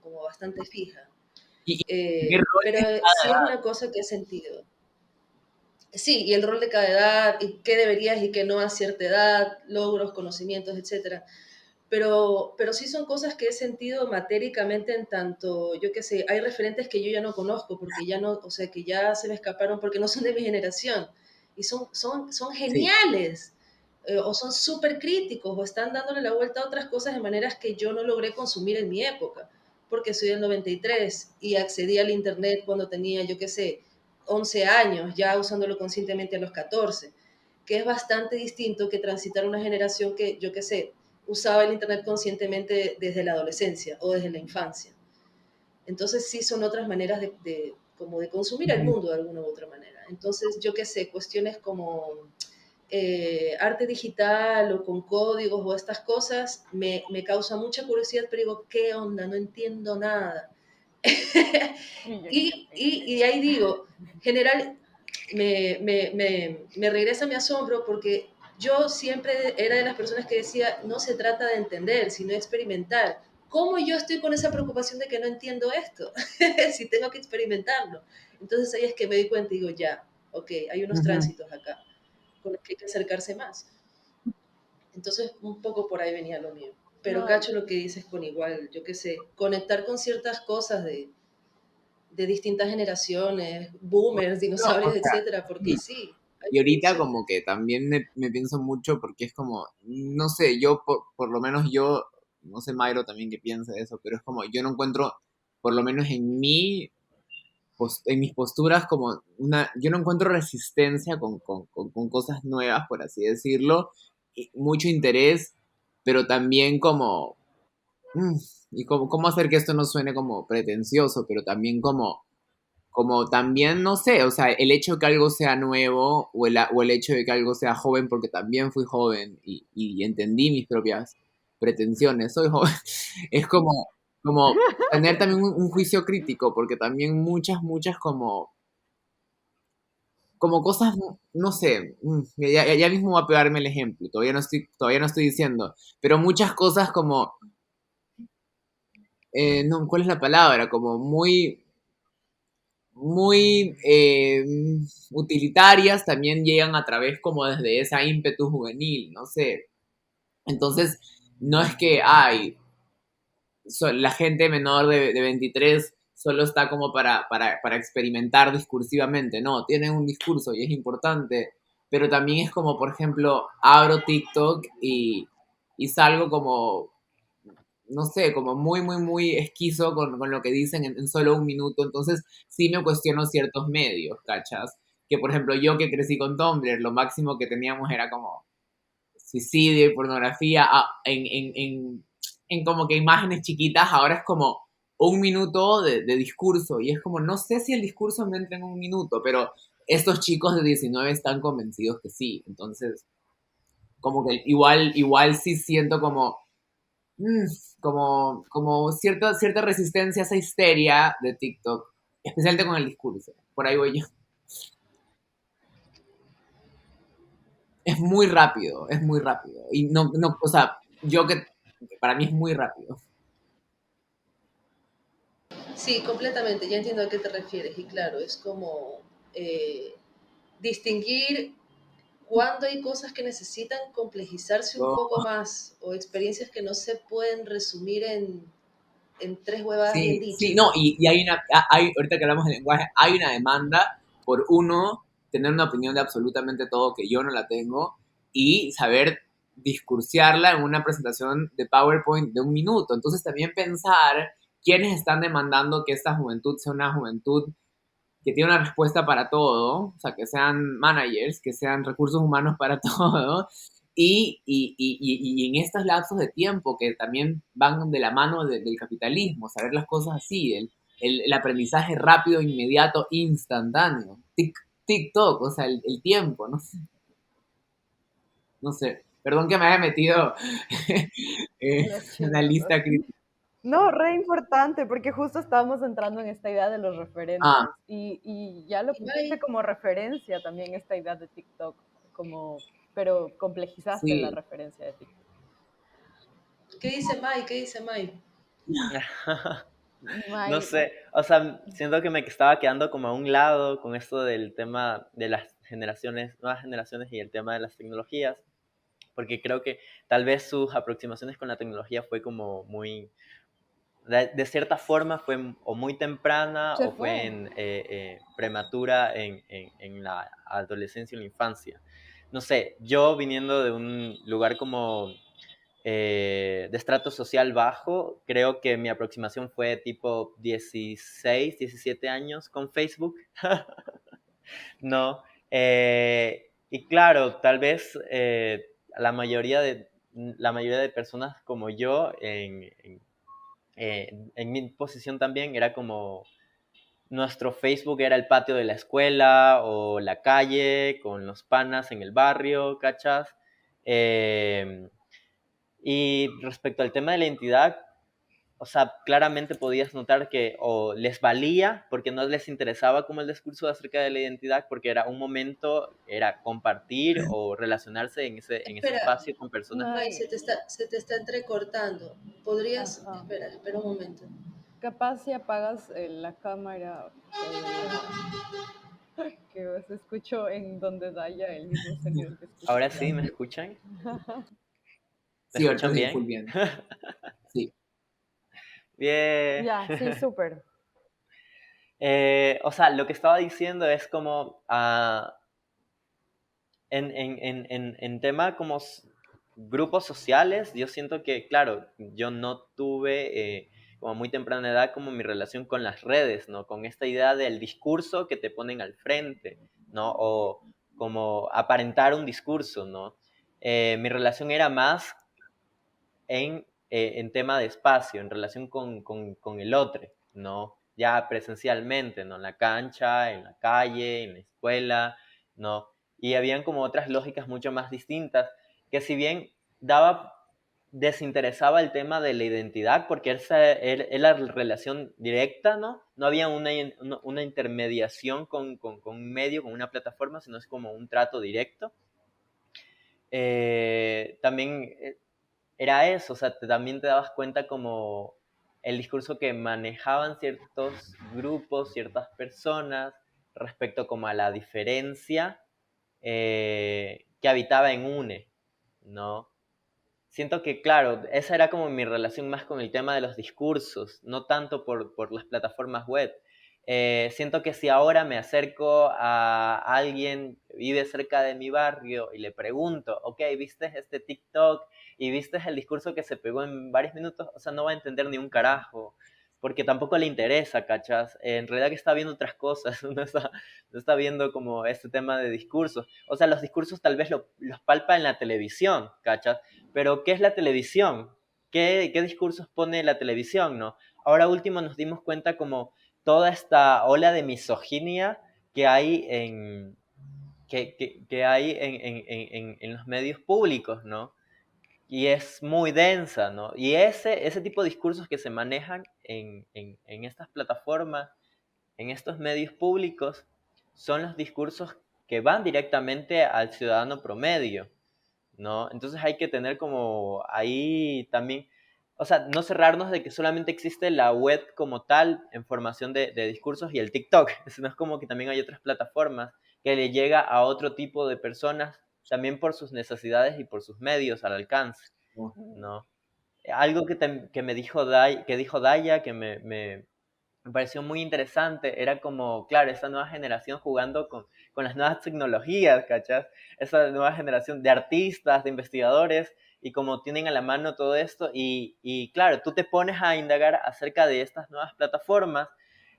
Como bastante fija. Y qué rol Pero es sí es una cosa que he sentido. Sí, y el rol de cada edad, y qué deberías y qué no a cierta edad, logros, conocimientos, etcétera. Pero sí son cosas que he sentido matéricamente en tanto, yo qué sé, hay referentes que yo ya no conozco, porque ya no, o sea, que ya se me escaparon porque no son de mi generación, y son sí. geniales, o son súper críticos, o están dándole la vuelta a otras cosas de maneras que yo no logré consumir en mi época, porque soy del 93 y accedí al Internet cuando tenía, yo qué sé, 11 años, ya usándolo conscientemente a los 14, que es bastante distinto que transitar una generación que, yo qué sé, usaba el Internet conscientemente desde la adolescencia o desde la infancia. Entonces sí son otras maneras como de consumir el Ujú. mundo de alguna u otra manera. Entonces yo qué sé, cuestiones como arte digital o con códigos o estas cosas me causa mucha curiosidad, pero digo, ¿qué onda? No entiendo nada. Y yo Y de ahí digo, general, me regresa mi asombro porque yo siempre era de las personas que decía, no se trata de entender, sino de experimentar. ¿Cómo yo estoy con esa preocupación de que no entiendo esto? Si tengo que experimentarlo. Entonces ahí es que me di cuenta y digo, ya, ok, hay unos Ujú. tránsitos acá con los que hay que acercarse más. Entonces un poco por ahí venía lo mío. Pero no, cacho lo que dices con igual, yo qué sé, conectar con ciertas cosas de distintas generaciones, boomers, No, o dinosaurios, sea, etcétera, porque sí. sí, hay Y ahorita conexión. como que también me pienso mucho porque es como, no sé, yo por lo menos yo, no sé Mayro también que piensa de eso, pero es como yo no encuentro, por lo menos en mí, en mis posturas como yo no encuentro resistencia con cosas nuevas, por así decirlo, y mucho interés, pero también como, mm, y como, cómo hacer que esto no suene como pretencioso, pero también como también, no sé, o sea, el hecho de que algo sea nuevo o el hecho de que algo sea joven, porque también fui joven y entendí mis propias pretensiones, soy joven, es como tener también un juicio crítico, porque también muchas como cosas, no sé, ya mismo voy a pegarme el ejemplo, todavía no estoy diciendo, pero muchas cosas como, no, ¿cuál es la palabra? Como muy utilitarias también llegan a través como desde esa ímpetu juvenil, no sé. Entonces, no es que, la gente menor de 23 solo está como para experimentar discursivamente, no, tienen un discurso y es importante, pero también es como, por ejemplo, abro TikTok y salgo como no sé, como muy esquizo con lo que dicen en solo un minuto. Entonces, sí me cuestiono ciertos medios, ¿cachas? Que, por ejemplo, yo que crecí con Tumblr, lo máximo que teníamos era como suicidio y pornografía en como que imágenes chiquitas. Ahora es como un minuto de discurso. Y es como, no sé si el discurso me entra en un minuto, pero estos chicos de 19 están convencidos que sí. Entonces, como que igual sí siento mm, como cierta resistencia a esa histeria de TikTok, especialmente con el discurso. Por ahí voy yo. Es muy rápido, es muy rápido. Y no, o sea, para mí es muy rápido. Sí, completamente, ya entiendo a qué te refieres y claro, es como eh, distinguir cuando hay cosas que necesitan complejizarse un Yo- poco más o experiencias que no se pueden resumir en 3 huevadas bien Sí, dichas. sí, no, y ahorita que hablamos de lenguaje, hay una demanda por uno, tener una opinión de absolutamente todo que yo no la tengo, y saber discursiarla en una presentación de PowerPoint de 1 minuto. Entonces también pensar quiénes están demandando que esta juventud sea una juventud que tiene una respuesta para todo, o sea, que sean managers, que sean recursos humanos para todo, y en estos lapsos de tiempo que también van de la mano del capitalismo, saber las cosas así, el aprendizaje rápido, inmediato, instantáneo, TikTok, o sea, el tiempo, no sé, no sé, perdón que me haya metido Los una chinos. lista crítica. No, re importante, porque justo estábamos entrando en esta idea de los Ah, referentes y ya lo Y pusiste Mai, como referencia también esta idea de TikTok, como, pero complejizaste la sí. referencia de TikTok. ¿qué dice Mai? ¿Qué dice Mai? No May, sé, o sea, siento que me estaba quedando como a un lado con esto del tema de las generaciones, nuevas generaciones y el tema de las tecnologías, porque creo que tal vez sus aproximaciones con la tecnología fue como muy, de cierta forma fue o muy temprana se o fue fue. en, prematura en la adolescencia y la infancia. No sé, yo viniendo de un lugar como de estrato social bajo, creo que mi aproximación fue tipo 16, 17 años con Facebook. No. Y claro, tal vez la mayoría de personas como yo, en mi posición también, era como nuestro Facebook era el patio de la escuela o la calle con los panas en el barrio, ¿cachas? Eh, y respecto al tema de la identidad, o sea, claramente podías notar que o les valía porque no les interesaba como el discurso acerca de la identidad, porque era un momento, era compartir o relacionarse en ese Espera, espacio con personas. Mai, May, se te está entrecortando. ¿Podrías? ajá. Espera, espera un momento. Capaz si apagas la cámara, podría que se escuchó en donde Daya el mismo sonido que escucho Ahora acá. sí, ¿me escuchan? ¿Me Sí, ahorita escuchan sí, full bien? bien. Sí. Bien. Ya, sí, súper. O sea, lo que estaba diciendo es como, en tema como grupos sociales, yo siento que, claro, yo no tuve como a muy temprana edad como mi relación con las redes, ¿no? Con esta idea del discurso que te ponen al frente, ¿no? O como aparentar un discurso, ¿no? Mi relación era más en tema de espacio, en relación con el otro, ¿no? Ya presencialmente, ¿no? En la cancha, en la calle, en la escuela, ¿no? Y habían como otras lógicas mucho más distintas, que si bien daba, desinteresaba el tema de la identidad, porque esa era la relación directa, ¿no? No había una intermediación con un medio, con una plataforma, sino es como un trato directo. También era eso, o sea, también te dabas cuenta como el discurso que manejaban ciertos grupos, ciertas personas, respecto como a la diferencia que habitaba en UNE, ¿no? Siento que, claro, esa era como mi relación más con el tema de los discursos, no tanto por las plataformas web. Siento que si ahora me acerco a alguien que vive cerca de mi barrio y le pregunto, ok, ¿viste este TikTok y viste el discurso que se pegó en varios minutos? O sea, no va a entender ni un carajo, porque tampoco le interesa, ¿cachas? En realidad que está viendo otras cosas, no está viendo como este tema de discursos. O sea, los discursos tal vez los palpa en la televisión, ¿cachas? Pero, ¿qué es la televisión? ¿Qué discursos pone la televisión, no? Ahora último nos dimos cuenta como toda esta ola de misoginia que hay que hay en los medios públicos, ¿no? Y es muy densa, ¿no? Y ese tipo de discursos que se manejan en estas plataformas, en estos medios públicos, son los discursos que van directamente al ciudadano promedio, ¿no? Entonces hay que tener como ahí también, o sea, no cerrarnos de que solamente existe la web como tal en formación de discursos y el TikTok, sino es como que también hay otras plataformas que le llega a otro tipo de personas también por sus necesidades y por sus medios al alcance, ¿no? algo que me dijo que dijo Daya, que me pareció muy interesante, era como, claro, esa nueva generación jugando con las nuevas tecnologías, ¿cachas? Esa nueva generación de artistas, de investigadores, y como tienen a la mano todo esto, y claro, tú te pones a indagar acerca de estas nuevas plataformas,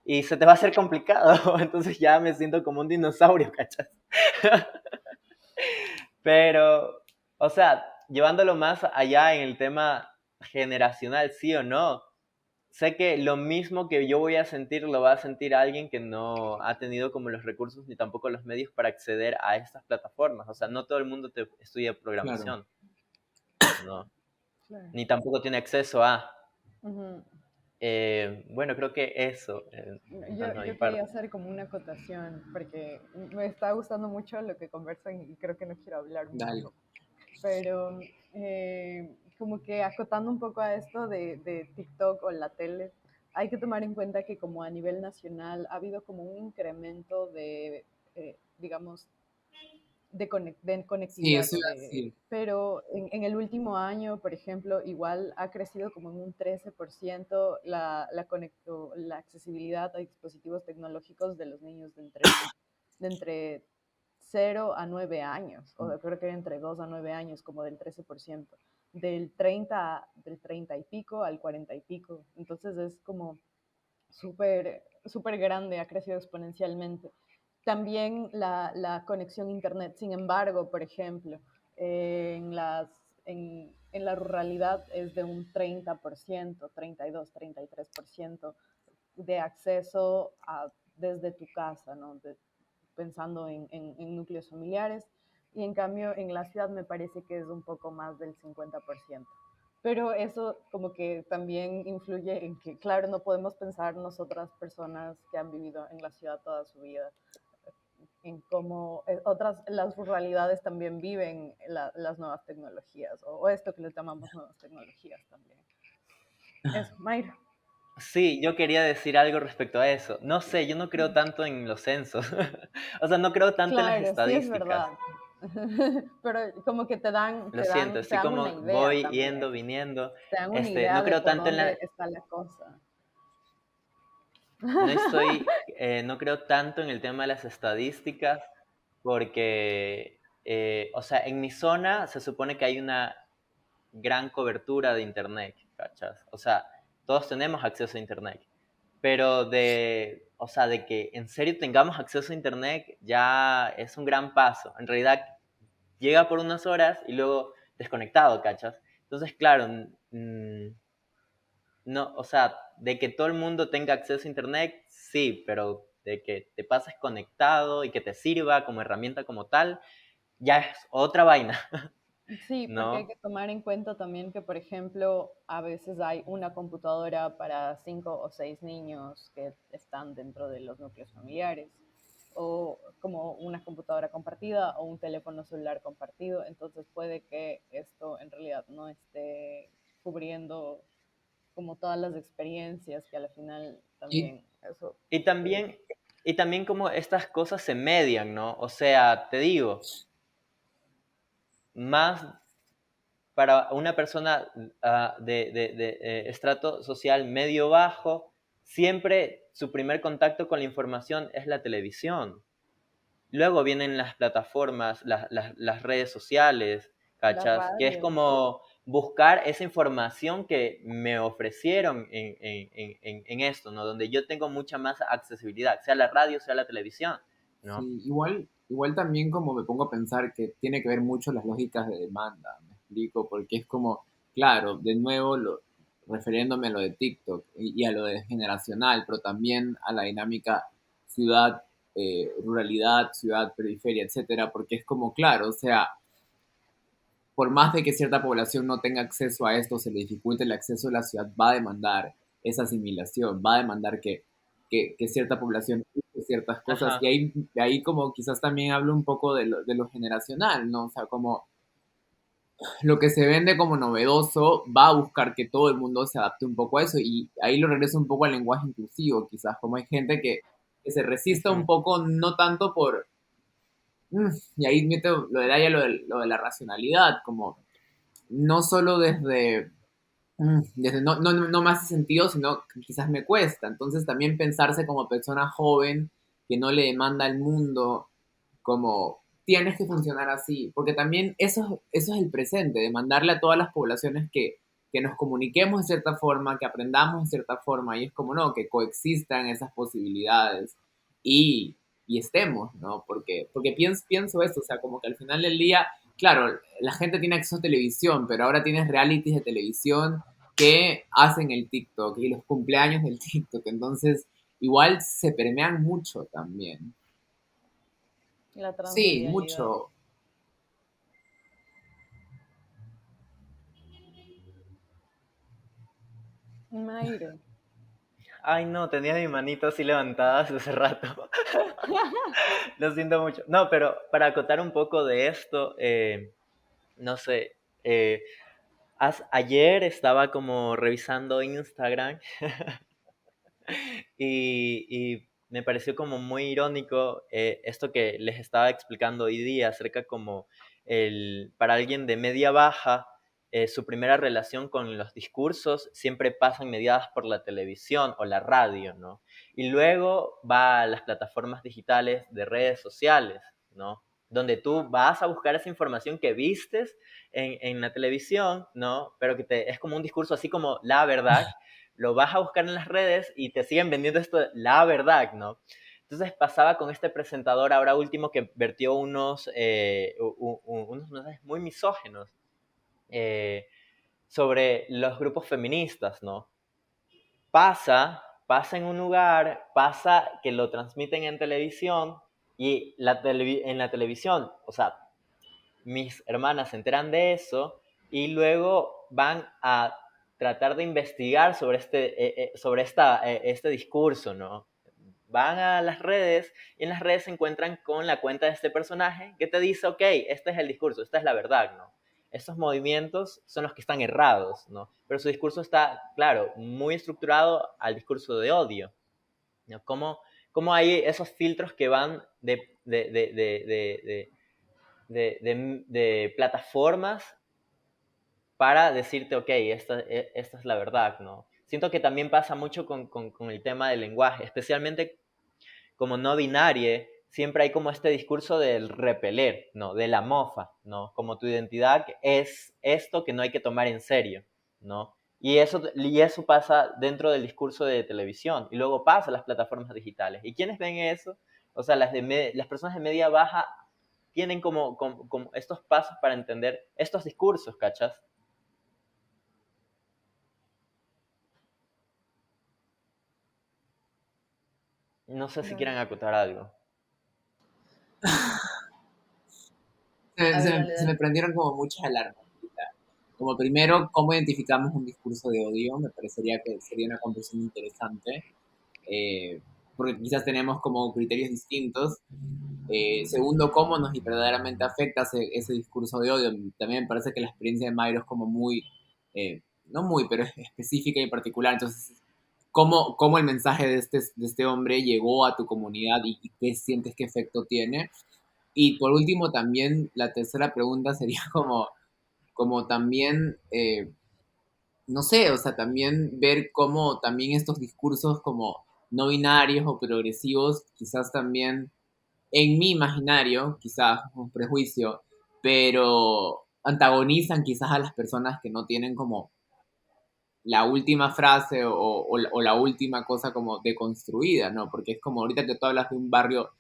y se te va a hacer complicado, entonces ya me siento como un dinosaurio, ¿cachas? Pero, o sea, llevándolo más allá en el tema generacional, sí o no, sé que lo mismo que yo voy a sentir lo va a sentir alguien que no ha tenido como los recursos ni tampoco los medios para acceder a estas plataformas. O sea, no todo el mundo estudia Claro. programación, no, Claro. ni tampoco tiene acceso a. Ujú. Bueno, creo que eso, en Yo, tanto a mi yo quería parte. hacer como una acotación, porque me está gustando mucho lo que conversan y creo que no quiero hablar Dale. mucho, pero como que acotando un poco a esto de TikTok o la tele, hay que tomar en cuenta que como a nivel nacional ha habido como un incremento de, digamos, de Sí, conectividad, eso iba a decir. pero en el último año, por ejemplo, igual ha crecido como en un 13% la accesibilidad a dispositivos tecnológicos de los niños de entre 0 a 9 años, o creo que entre 2 a 9 años, como del 13%, del 30 y pico al 40 y pico. Entonces es como súper súper grande, ha crecido exponencialmente. También la conexión a Internet, sin embargo, por ejemplo, en la ruralidad es de un 30%, 32, 33% de acceso desde tu casa, ¿no? Pensando en núcleos familiares. Y en cambio, en la ciudad me parece que es un poco más del 50%. Pero eso como que también influye en que, claro, no podemos pensar nosotras personas que han vivido en la ciudad toda su vida, en cómo las ruralidades también viven las nuevas tecnologías, o esto que les llamamos nuevas tecnologías también. Eso, Mayra. Sí, yo quería decir algo respecto a eso. No sé, yo no creo tanto en los censos. O sea, no creo tanto en las Claro, sí es estadísticas. verdad. Pero como que Lo siento, te estoy dan una como idea voy también. yendo, viniendo. Te dan una idea No de creo por tanto en dónde la, está la cosa. no estoy, no creo tanto en el tema de las estadísticas porque, o sea, en mi zona se supone que hay una gran cobertura de internet, ¿cachas? O sea, todos tenemos acceso a internet, pero o sea, de que en serio tengamos acceso a internet ya es un gran paso. En realidad llega por unas horas y luego desconectado, ¿cachas? Entonces, claro, no, o sea, de que todo el mundo tenga acceso a internet, sí, pero de que te pases conectado y que te sirva como herramienta como tal, ya es otra vaina, Sí, porque hay ¿no? que tomar en cuenta también que, por ejemplo, a veces hay una computadora para 5 o 6 niños que están dentro de los núcleos familiares, o como una computadora compartida o un teléfono celular compartido. Entonces puede que esto en realidad no esté cubriendo como todas las experiencias que al final Y, también eso. Y eh, también, y también como estas cosas se median, ¿no? O sea, te digo, más para una persona de estrato social medio bajo, siempre su primer contacto con la información es la televisión. Luego vienen las plataformas, las redes sociales, la ¿cachas? Que es radio. como buscar esa información que me ofrecieron en esto, ¿no? Donde yo tengo mucha más accesibilidad, sea la radio, sea la televisión, ¿no? sí, igual también como me pongo a pensar que tiene que ver mucho las lógicas de demanda, me explico, porque es como, claro, de nuevo refiriéndome a lo de TikTok y a lo de generacional, pero también a la dinámica ciudad, ruralidad, ciudad, periferia, etcétera, porque es como, claro, o sea, por más de que cierta población no tenga acceso a esto, se le dificulte el acceso a la ciudad, va a demandar esa asimilación, va a demandar que cierta población use ciertas cosas. Y Ajá. ahí como quizás también hablo un poco de lo generacional, ¿no? O sea, como lo que se vende como novedoso va a buscar que todo el mundo se adapte un poco a eso. Y ahí lo regreso un poco al lenguaje inclusivo, quizás, como hay gente que se resista un Ujú. poco, no tanto por... y ahí meto lo de Daya, lo de la racionalidad, como no solo desde no me hace sentido, sino que quizás me cuesta. Entonces también pensarse como persona joven que no le demanda al mundo como tienes que funcionar así, porque también eso es el presente, demandarle a todas las poblaciones que nos comuniquemos de cierta forma, que aprendamos de cierta forma, y es como no, que coexistan esas posibilidades y, y estemos, ¿no? Porque pienso esto, o sea, como que al final del día, claro, la gente tiene acceso a televisión, pero ahora tienes realities de televisión que hacen el TikTok y los cumpleaños del TikTok, entonces igual se permean mucho también. La Sí, transmedialidad. mucho. Mayro. Ay, no, tenía mi manito así levantada hace rato. Lo siento mucho. No, pero para acotar un poco de esto, no sé, ayer estaba como revisando Instagram y me pareció como muy irónico esto que les estaba explicando hoy día acerca como para alguien de media baja, su primera relación con los discursos siempre pasan mediadas por la televisión o la radio, ¿no? Y luego va a las plataformas digitales de redes sociales, ¿no? Donde tú vas a buscar esa información que vistes en la televisión, ¿no? Pero que es como un discurso así como la verdad, lo vas a buscar en las redes y te siguen vendiendo esto, la verdad, ¿no? Entonces pasaba con este presentador ahora último que vertió unos mensajes muy misógenos eh, sobre los grupos feministas, ¿no? Pasa en un lugar, pasa que lo transmiten en televisión y en la televisión, o sea, mis hermanas se enteran de eso y luego van a tratar de investigar sobre este discurso, ¿no? Van a las redes y en las redes se encuentran con la cuenta de este personaje que te dice, ok, este es el discurso, esta es la verdad, ¿no? Estos movimientos son los que están errados, ¿no? Pero su discurso está, claro, muy estructurado al discurso de odio, ¿no? ¿Cómo hay esos filtros que van de plataformas para decirte, ok, esta es la verdad, ¿no? Siento que también pasa mucho con el tema del lenguaje, especialmente como no binario, siempre hay como este discurso del repeler, ¿no? De la mofa, ¿no? Como tu identidad es esto que no hay que tomar en serio, ¿no? Y eso pasa dentro del discurso de televisión y luego pasa a las plataformas digitales. ¿Y quiénes ven eso? O sea, las personas de media baja tienen como estos pasos para entender estos discursos, ¿cachas? No sé si Dale. quieran acotar algo. A ver, Se me dale. prendieron como muchas alarmas ahorita. Como primero, ¿cómo identificamos un discurso de odio? Me parecería que sería una conversación interesante, eh, porque quizás tenemos como criterios distintos. Segundo, ¿cómo nos verdaderamente afecta ese discurso de odio? También me parece que la experiencia de Mayro es como muy, no muy, pero es específica y particular. Entonces, ¿cómo el mensaje de este hombre llegó a tu comunidad y qué sientes, qué efecto tiene? Y por último, también la tercera pregunta sería como también, no sé, o sea, también ver cómo también estos discursos como no binarios o progresivos, quizás también en mi imaginario, quizás un prejuicio, pero antagonizan quizás a las personas que no tienen como la última frase o la última cosa como deconstruida, ¿no? Porque es como ahorita que tú hablas de un barrio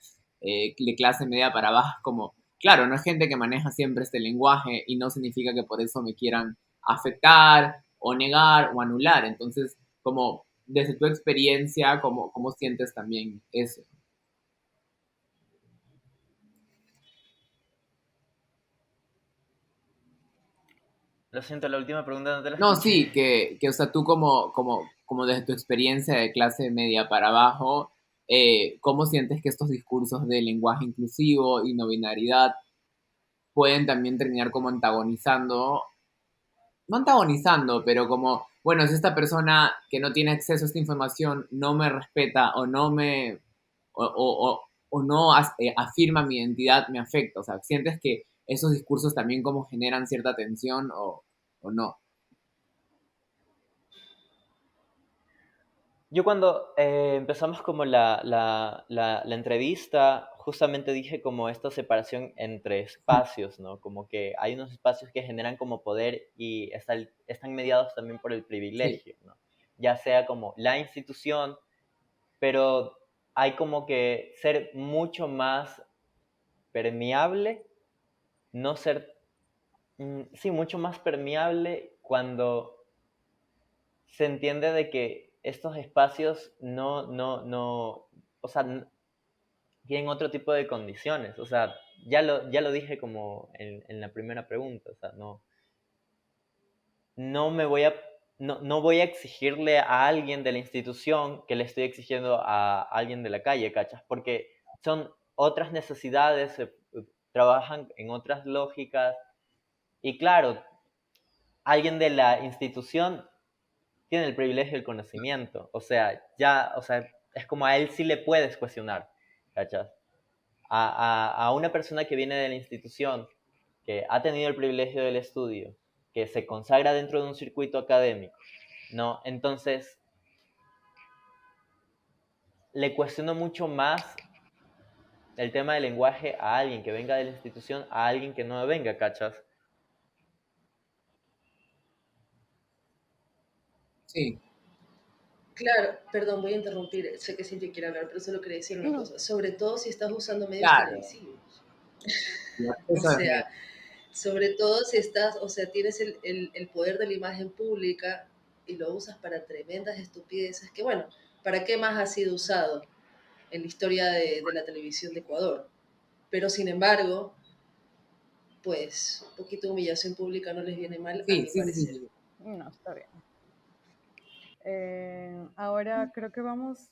de clase media para abajo, como, claro, no es gente que maneja siempre este lenguaje y no significa que por eso me quieran afectar o negar o anular. Entonces, como desde tu experiencia, ¿cómo sientes también eso? Lo siento, la última pregunta no te la No, escuché. sí, o sea, tú como desde tu experiencia de clase media para abajo, ¿cómo sientes que estos discursos de lenguaje inclusivo y no binaridad pueden también terminar como antagonizando, no antagonizando, pero como, bueno, si esta persona que no tiene acceso a esta información no me respeta o no me, o no afirma mi identidad, me afecta? O sea, ¿sientes que esos discursos también como generan cierta tensión o no? Yo cuando empezamos como la entrevista, justamente dije como esta separación entre espacios, ¿no? Como que hay unos espacios que generan como poder y están mediados también por el Sí, privilegio, ¿no? Ya sea como la institución, pero hay como que ser mucho más permeable, no ser, sí, mucho más permeable cuando se entiende de que estos espacios no, o sea, tienen otro tipo de condiciones. O sea, ya lo dije como en la primera pregunta, o sea, no me voy a, no voy a exigirle a alguien de la institución que le estoy exigiendo a alguien de la calle, ¿cachas? Porque son otras necesidades, trabajan en otras lógicas, y claro, alguien de la institución tiene el privilegio del conocimiento. O sea, ya, o sea, es como a él sí le puedes cuestionar, ¿cachas? A una persona que viene de la institución, que ha tenido el privilegio del estudio, que se consagra dentro de un circuito académico, ¿no? Entonces, le cuestiono mucho más el tema del lenguaje a alguien que venga de la institución a alguien que no venga, ¿cachas? sí, Claro, perdón, voy a interrumpir. Sé que Cintia quiere hablar, pero solo quería decir una No, cosa. Sobre todo si estás usando medios claro. televisivos. Y O acceso a sea, sobre todo si estás, o sea, tienes el poder de la imagen pública y lo usas para tremendas estupideces, que bueno, ¿para qué más ha sido usado en la historia de la televisión de Ecuador? Pero sin embargo, pues un poquito de humillación pública no les viene mal, a sí, mi sí, sí, sí, parecer. sí. no, está bien. Ahora creo que vamos,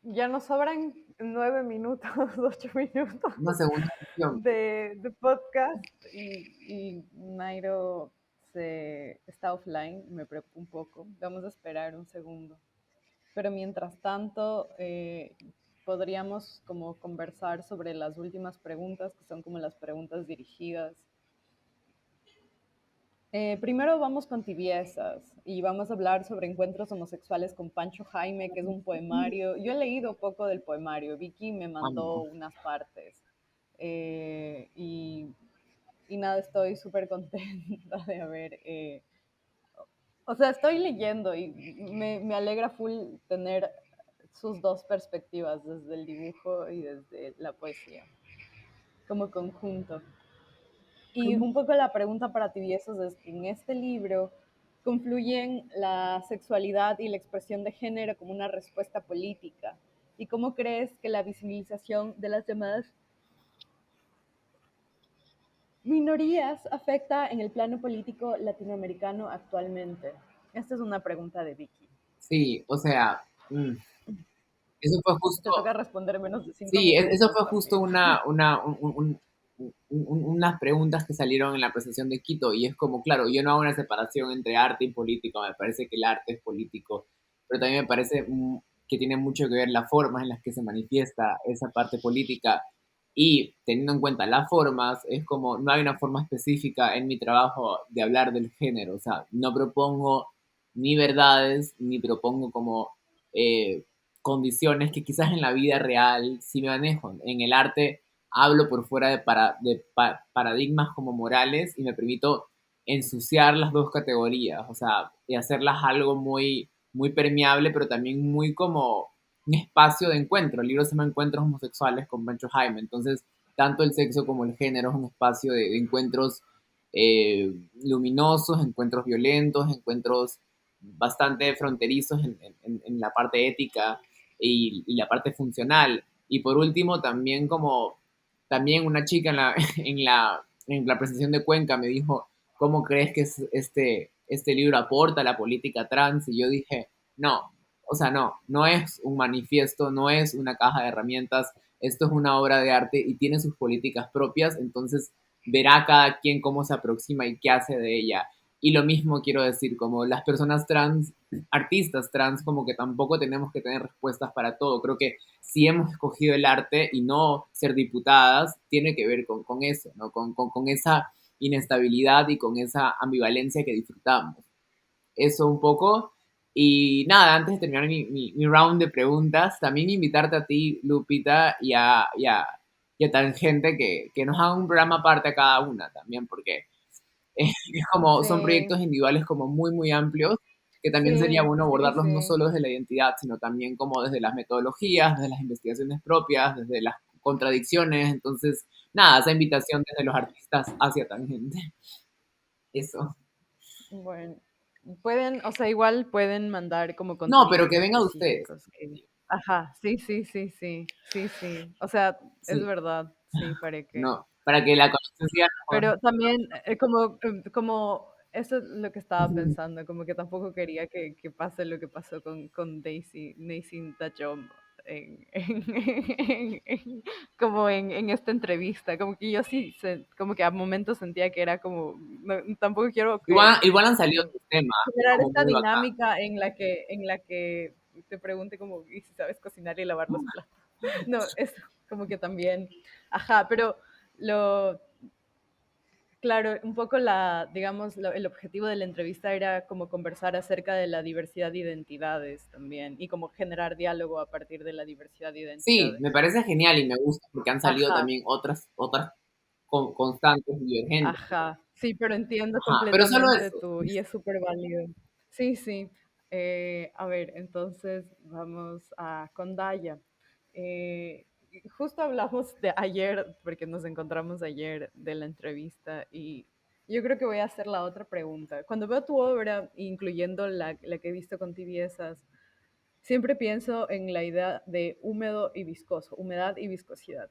ya nos sobran 9 minutos, 8 minutos Una segunda opción. de podcast y Nairo está offline, me preocupa un poco. Vamos a esperar un segundo. Pero mientras tanto, podríamos como conversar sobre las últimas preguntas, que son como las preguntas dirigidas. Primero vamos con tibiezas y vamos a hablar sobre encuentros homosexuales con Pancho Jaime, que es un poemario. Yo he leído poco del poemario, Vicky me Ah, mandó no. unas partes eh, y, y nada, estoy súper contenta de haber... o sea, estoy leyendo y me alegra full tener sus dos perspectivas, desde el dibujo y desde la poesía, como conjunto. Y un poco la pregunta para tibiesos es que en este libro confluyen la sexualidad y la expresión de género como una respuesta política. ¿Y cómo crees que la visibilización de las llamadas minorías afecta en el plano político latinoamericano actualmente? Esta es una pregunta de Vicky. Sí, o sea, eso fue justo, Te toca responder menos de cinco sí, eso minutos fue justo también. unas preguntas que salieron en la presentación de Quito y es como, claro, yo no hago una separación entre arte y política, me parece que el arte es político, pero también me parece que tiene mucho que ver las formas en las que se manifiesta esa parte política y teniendo en cuenta las formas, es como, no hay una forma específica en mi trabajo de hablar del género, o sea, no propongo ni verdades, ni propongo como eh, condiciones que quizás en la vida real sí me manejo. En el arte hablo por fuera de paradigmas como morales y me permito ensuciar las dos categorías, o sea, y hacerlas algo muy, muy permeable, pero también muy como un espacio de encuentro. El libro se llama Encuentros Homosexuales con Pancho Jaime, entonces tanto el sexo como el género es un espacio de encuentros luminosos, encuentros violentos, encuentros bastante fronterizos en la parte ética y la parte funcional. Y por último, también como también una chica en la presentación de Cuenca me dijo, ¿cómo crees que este libro aporta a la política trans? Y yo dije, no, o sea, no es un manifiesto, no es una caja de herramientas, esto es una obra de arte y tiene sus políticas propias, entonces verá cada quien cómo se aproxima y qué hace de ella. Y lo mismo quiero decir, como las personas trans, artistas trans, como que tampoco tenemos que tener respuestas para todo. Creo que si hemos escogido el arte y no ser diputadas, tiene que ver con eso, ¿no? Con esa inestabilidad y con esa ambivalencia que disfrutamos. Eso un poco. Y nada, antes de terminar mi round de preguntas, también invitarte a ti, Lupita, y a Tangente que nos hagan un programa aparte a cada una también, porque es como, son Sí, proyectos individuales como muy, muy amplios, que también sería sí, bueno sí, abordarlos no sí. solo desde la identidad, sino también como desde las metodologías, desde las investigaciones propias, desde las contradicciones. Entonces, nada, esa invitación desde los artistas hacia Tangente. Eso. Bueno, pueden, o sea, igual pueden mandar como No, pero contenidos que venga de ustedes. específicos. Ajá, sí, sí, sí, sí, sí, sí. O sea, es Sí, verdad, sí, para que. no, para que la conexión sea mejor. Pero también, como eso es lo que estaba pensando, como que tampoco quería que pase lo que pasó con Daisy Tachom como en esta entrevista, como que yo sí, como que a momentos sentía que era como, tampoco quiero Igual han salido como tus temas, generar como esta muy bacán. dinámica en la que te pregunte como, ¿y si sabes cocinar y lavar los platos? No, es como que también, ajá, pero lo, claro, un poco digamos, el objetivo de la entrevista era como conversar acerca de la diversidad de identidades también y como generar diálogo a partir de la diversidad de Sí, identidades. me parece genial y me gusta porque han salido Ajá, también otras constantes divergentes. ajá, sí, pero entiendo Ajá, pero solo completamente eso. tú y es súper válido. Sí, sí. A ver, entonces vamos con Daya. Eh, Justo hablamos de ayer, porque nos encontramos ayer de la entrevista y yo creo que voy a hacer la otra pregunta. Cuando veo tu obra, incluyendo la que he visto con Tibiezas, siempre pienso en la idea de húmedo y viscoso, humedad y viscosidad.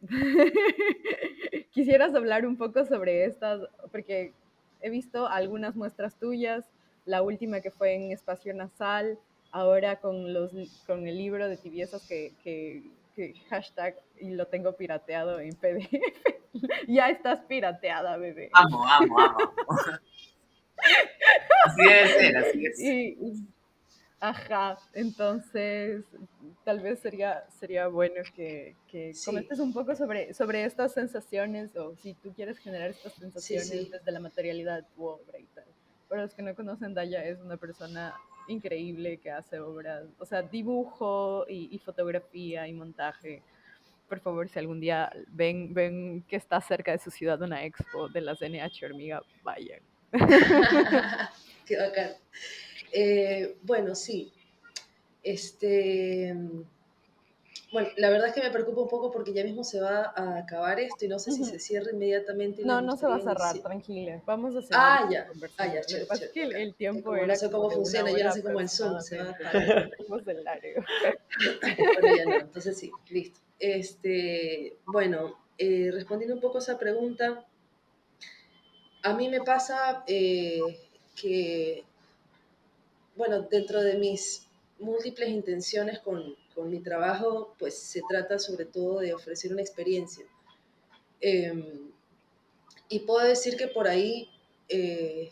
Quisieras hablar un poco sobre estas, porque he visto algunas muestras tuyas, la última que fue en Espacio Nasal, ahora con el libro de Tibiezas que hashtag y lo tengo pirateado en PDF. Ya estás pirateada, bebé. Amo, amo, amo, amo. Así debe ser, así es. Y, ajá, entonces tal vez sería bueno que Sí, comentes un poco sobre estas sensaciones o si tú quieres generar estas sí, sensaciones sí, desde la materialidad de tu obra y tal. Para los que no conocen, Daya es una persona increíble que hace obras, o sea, dibujo y fotografía y montaje. Por favor, si algún día ven que está cerca de su ciudad una expo de las NH Hormiga, vayan. qué bacán. Bueno, sí, este, bueno, la verdad es que me preocupa un poco porque ya mismo se va a acabar esto y no sé si Ujú. se cierra inmediatamente y me No, no se va a gustaría cerrar, iniciar. tranquila. Vamos a seguir Ah, ya, ah, ya, conversando. Lo que chévere, pasa es chévere, que el, bacán. el Que tiempo como no era sé como cómo de una funciona, yo no hora sé cómo el Zoom se va aproximadamente, a pero parar. seguimos de largo. Pero ya no, entonces sí, listo. Bueno, respondiendo un poco a esa pregunta, a mí me pasa que, bueno, dentro de mis múltiples intenciones con mi trabajo, pues se trata sobre todo de ofrecer una experiencia. Eh, y puedo decir que por ahí eh,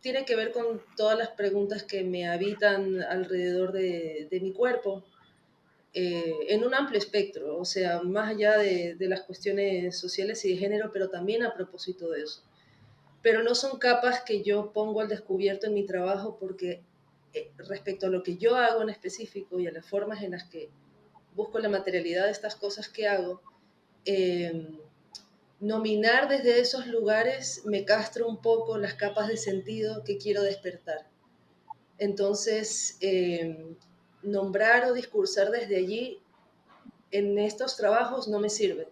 tiene que ver con todas las preguntas que me habitan alrededor de mi cuerpo, en un amplio espectro, o sea, más allá de las cuestiones sociales y de género, pero también a propósito de eso. Pero no son capas que yo pongo al descubierto en mi trabajo porque respecto a lo que yo hago en específico y a las formas en las que busco la materialidad de estas cosas que hago, eh, nominar desde esos lugares me castra un poco las capas de sentido que quiero despertar. Entonces, nombrar o discursar desde allí en estos trabajos no me sirve,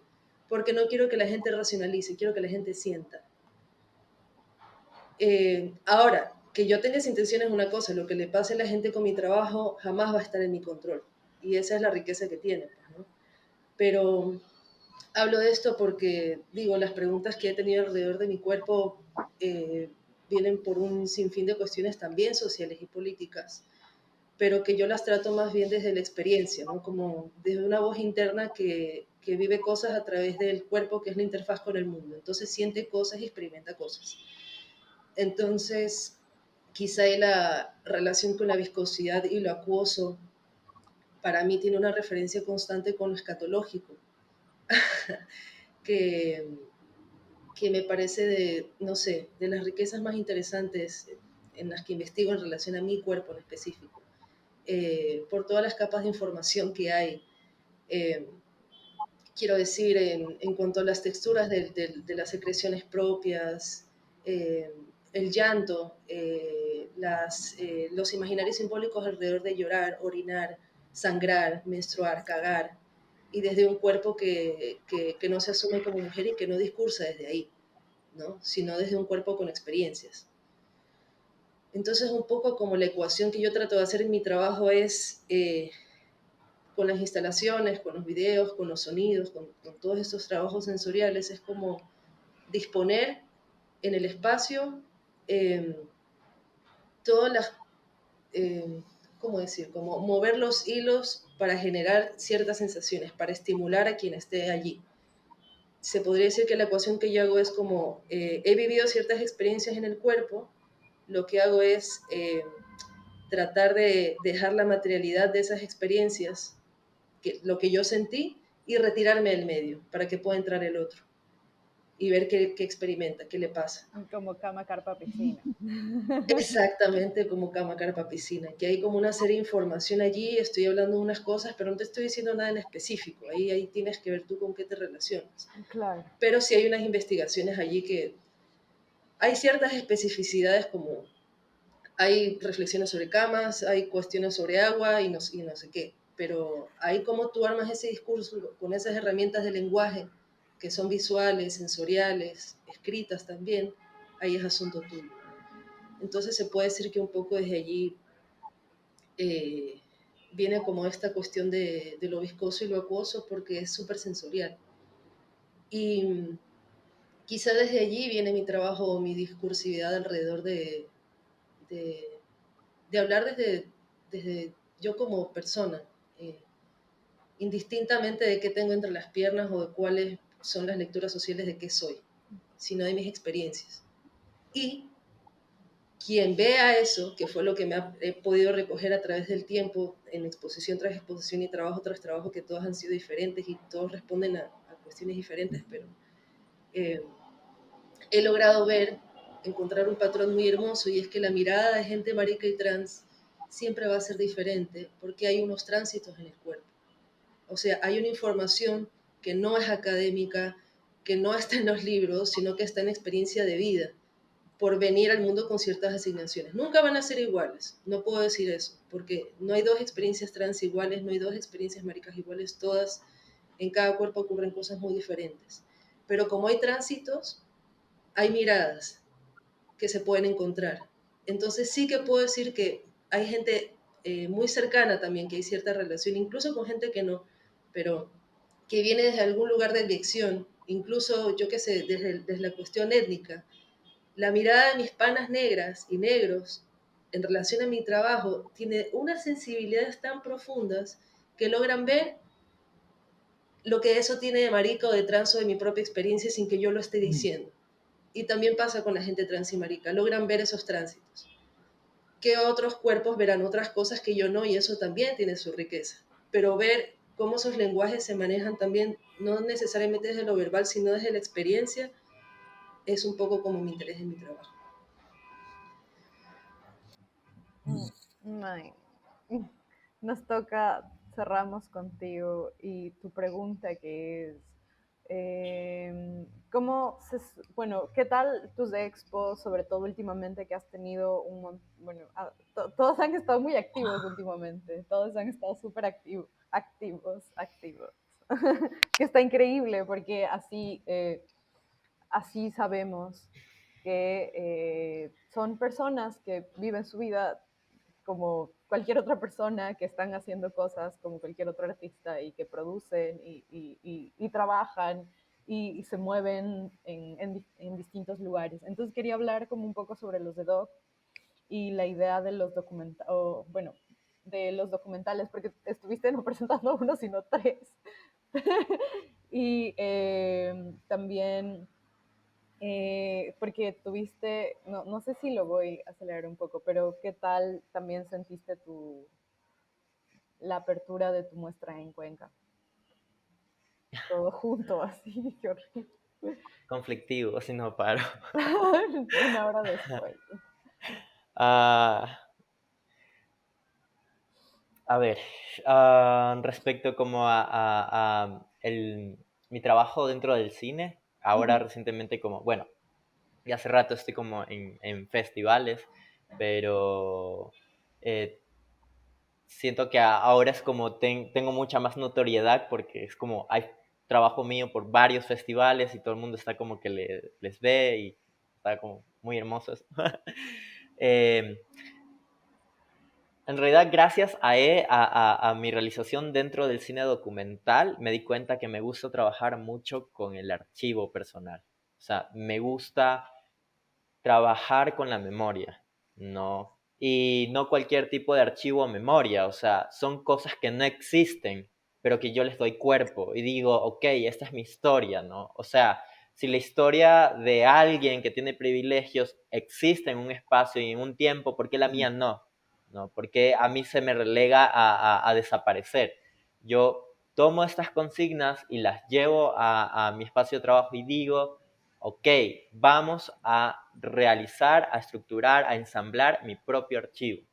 porque no quiero que la gente racionalice, quiero que la gente sienta. Ahora, que yo tenga esa intención es una cosa, lo que le pase a la gente con mi trabajo jamás va a estar en mi control. Y esa es la riqueza que tiene, pues, ¿no? Pero hablo de esto porque, digo, las preguntas que he tenido alrededor de mi cuerpo eh, vienen por un sinfín de cuestiones también sociales y políticas, pero que yo las trato más bien desde la experiencia, ¿no? Como desde una voz interna que vive cosas a través del cuerpo, que es la interfaz con el mundo. Entonces siente cosas y experimenta cosas. Entonces, quizá la relación con la viscosidad y lo acuoso para mí tiene una referencia constante con lo escatológico, que, que me parece de, no sé, de las riquezas más interesantes. en las que investigo en relación a mi cuerpo en específico, por todas las capas de información que hay. Quiero decir, en cuanto a las texturas de las secreciones propias, el llanto, los imaginarios simbólicos alrededor de llorar, orinar, sangrar, menstruar, cagar, y desde un cuerpo que no se asume como mujer y que no discursa desde ahí, ¿no? Sino desde un cuerpo con experiencias. Entonces, un poco como la ecuación que yo trato de hacer en mi trabajo es, con las instalaciones, con los videos, con los sonidos, con todos estos trabajos sensoriales, es como disponer en el espacio todas las, ¿cómo decir? Como mover los hilos para generar ciertas sensaciones, para estimular a quien esté allí. Se podría decir que la ecuación que yo hago es como, he vivido ciertas experiencias en el cuerpo, lo que hago es tratar de dejar la materialidad de esas experiencias, lo que yo sentí, y retirarme del medio para que pueda entrar el otro y ver qué experimenta, qué le pasa. Como cama, carpa, piscina. Exactamente como cama, carpa, piscina, que hay como una serie de información allí, estoy hablando de unas cosas, pero no te estoy diciendo nada en específico, ahí tienes que ver tú con qué te relacionas. Claro. Pero sí hay unas investigaciones allí que hay ciertas especificidades, como hay reflexiones sobre camas, hay cuestiones sobre agua y no sé qué, pero ahí como tú armas ese discurso con esas herramientas de lenguaje que son visuales, sensoriales, escritas también, ahí es asunto tuyo. Entonces se puede decir que un poco desde allí eh, viene como esta cuestión de lo viscoso y lo acuoso, porque es súper sensorial. Y quizá desde allí viene mi trabajo, mi discursividad alrededor de, de hablar desde yo como persona, eh, indistintamente de qué tengo entre las piernas o de cuáles son las lecturas sociales de qué soy, sino de mis experiencias. Y quien vea eso, que fue lo que he podido recoger a través del tiempo, en exposición tras exposición y trabajo tras trabajo, que todos han sido diferentes y todos responden a cuestiones diferentes, pero eh, he logrado encontrar un patrón muy hermoso, y es que la mirada de gente marica y trans siempre va a ser diferente porque hay unos tránsitos en el cuerpo. O sea, hay una información que no es académica, que no está en los libros, sino que está en experiencia de vida, por venir al mundo con ciertas asignaciones. Nunca van a ser iguales, no puedo decir eso, porque no hay dos experiencias trans iguales, no hay dos experiencias maricas iguales, todas, en cada cuerpo ocurren cosas muy diferentes. Pero como hay tránsitos, hay miradas que se pueden encontrar. Entonces sí que puedo decir que hay gente muy cercana también, que hay cierta relación, incluso con gente que no, pero que viene desde algún lugar de elección, incluso yo qué sé, desde la cuestión étnica. La mirada de mis panas negras y negros en relación a mi trabajo tiene unas sensibilidades tan profundas que logran ver lo que eso tiene de marica o de trans o de mi propia experiencia sin que yo lo esté diciendo. Y también pasa con la gente trans y marica, logran ver esos tránsitos. Que otros cuerpos verán otras cosas que yo no, y eso también tiene su riqueza. Pero ver cómo esos lenguajes se manejan también, no necesariamente desde lo verbal, sino desde la experiencia, es un poco como mi interés en mi trabajo. Nos toca, cerramos contigo y tu pregunta, que es, bueno, ¿qué tal tus expos, sobre todo últimamente que has tenido bueno, todos han estado muy activos últimamente, todos han estado súper activos, que está increíble porque así sabemos que son personas que viven su vida como cualquier otra persona, que están haciendo cosas como cualquier otro artista y que producen y trabajan y se mueven en distintos lugares. Entonces quería hablar como un poco sobre los de Doc y la idea de los documentales, bueno, de los documentales, porque estuviste no presentando uno, sino tres. Y también porque tuviste, no sé si lo voy a acelerar un poco, pero ¿qué tal también sentiste la apertura de tu muestra en Cuenca? Todo junto, así, qué horrible. Conflictivo, si no paro. 1 hora después. Ah, a ver, respecto como mi trabajo dentro del cine, ahora Ujú. recientemente como, bueno, y hace rato estoy como en festivales, pero eh, siento que ahora es como tengo mucha más notoriedad porque es como hay trabajo mío por varios festivales y todo el mundo está como que les ve y está como muy hermoso eso. Eh, en realidad, gracias a mi realización dentro del cine documental, me di cuenta que me gusta trabajar mucho con el archivo personal. O sea, me gusta trabajar con la memoria, ¿no? Y no cualquier tipo de archivo o memoria, o sea, son cosas que no existen, pero que yo les doy cuerpo y digo, ok, esta es mi historia, ¿no? O sea, si la historia de alguien que tiene privilegios existe en un espacio y en un tiempo, ¿por qué la mía no? ¿No? ¿Por qué a mí se me relega a desaparecer? Yo tomo estas consignas y las llevo a mi espacio de trabajo y digo, ok, vamos a realizar, a estructurar, a ensamblar mi propio archivo,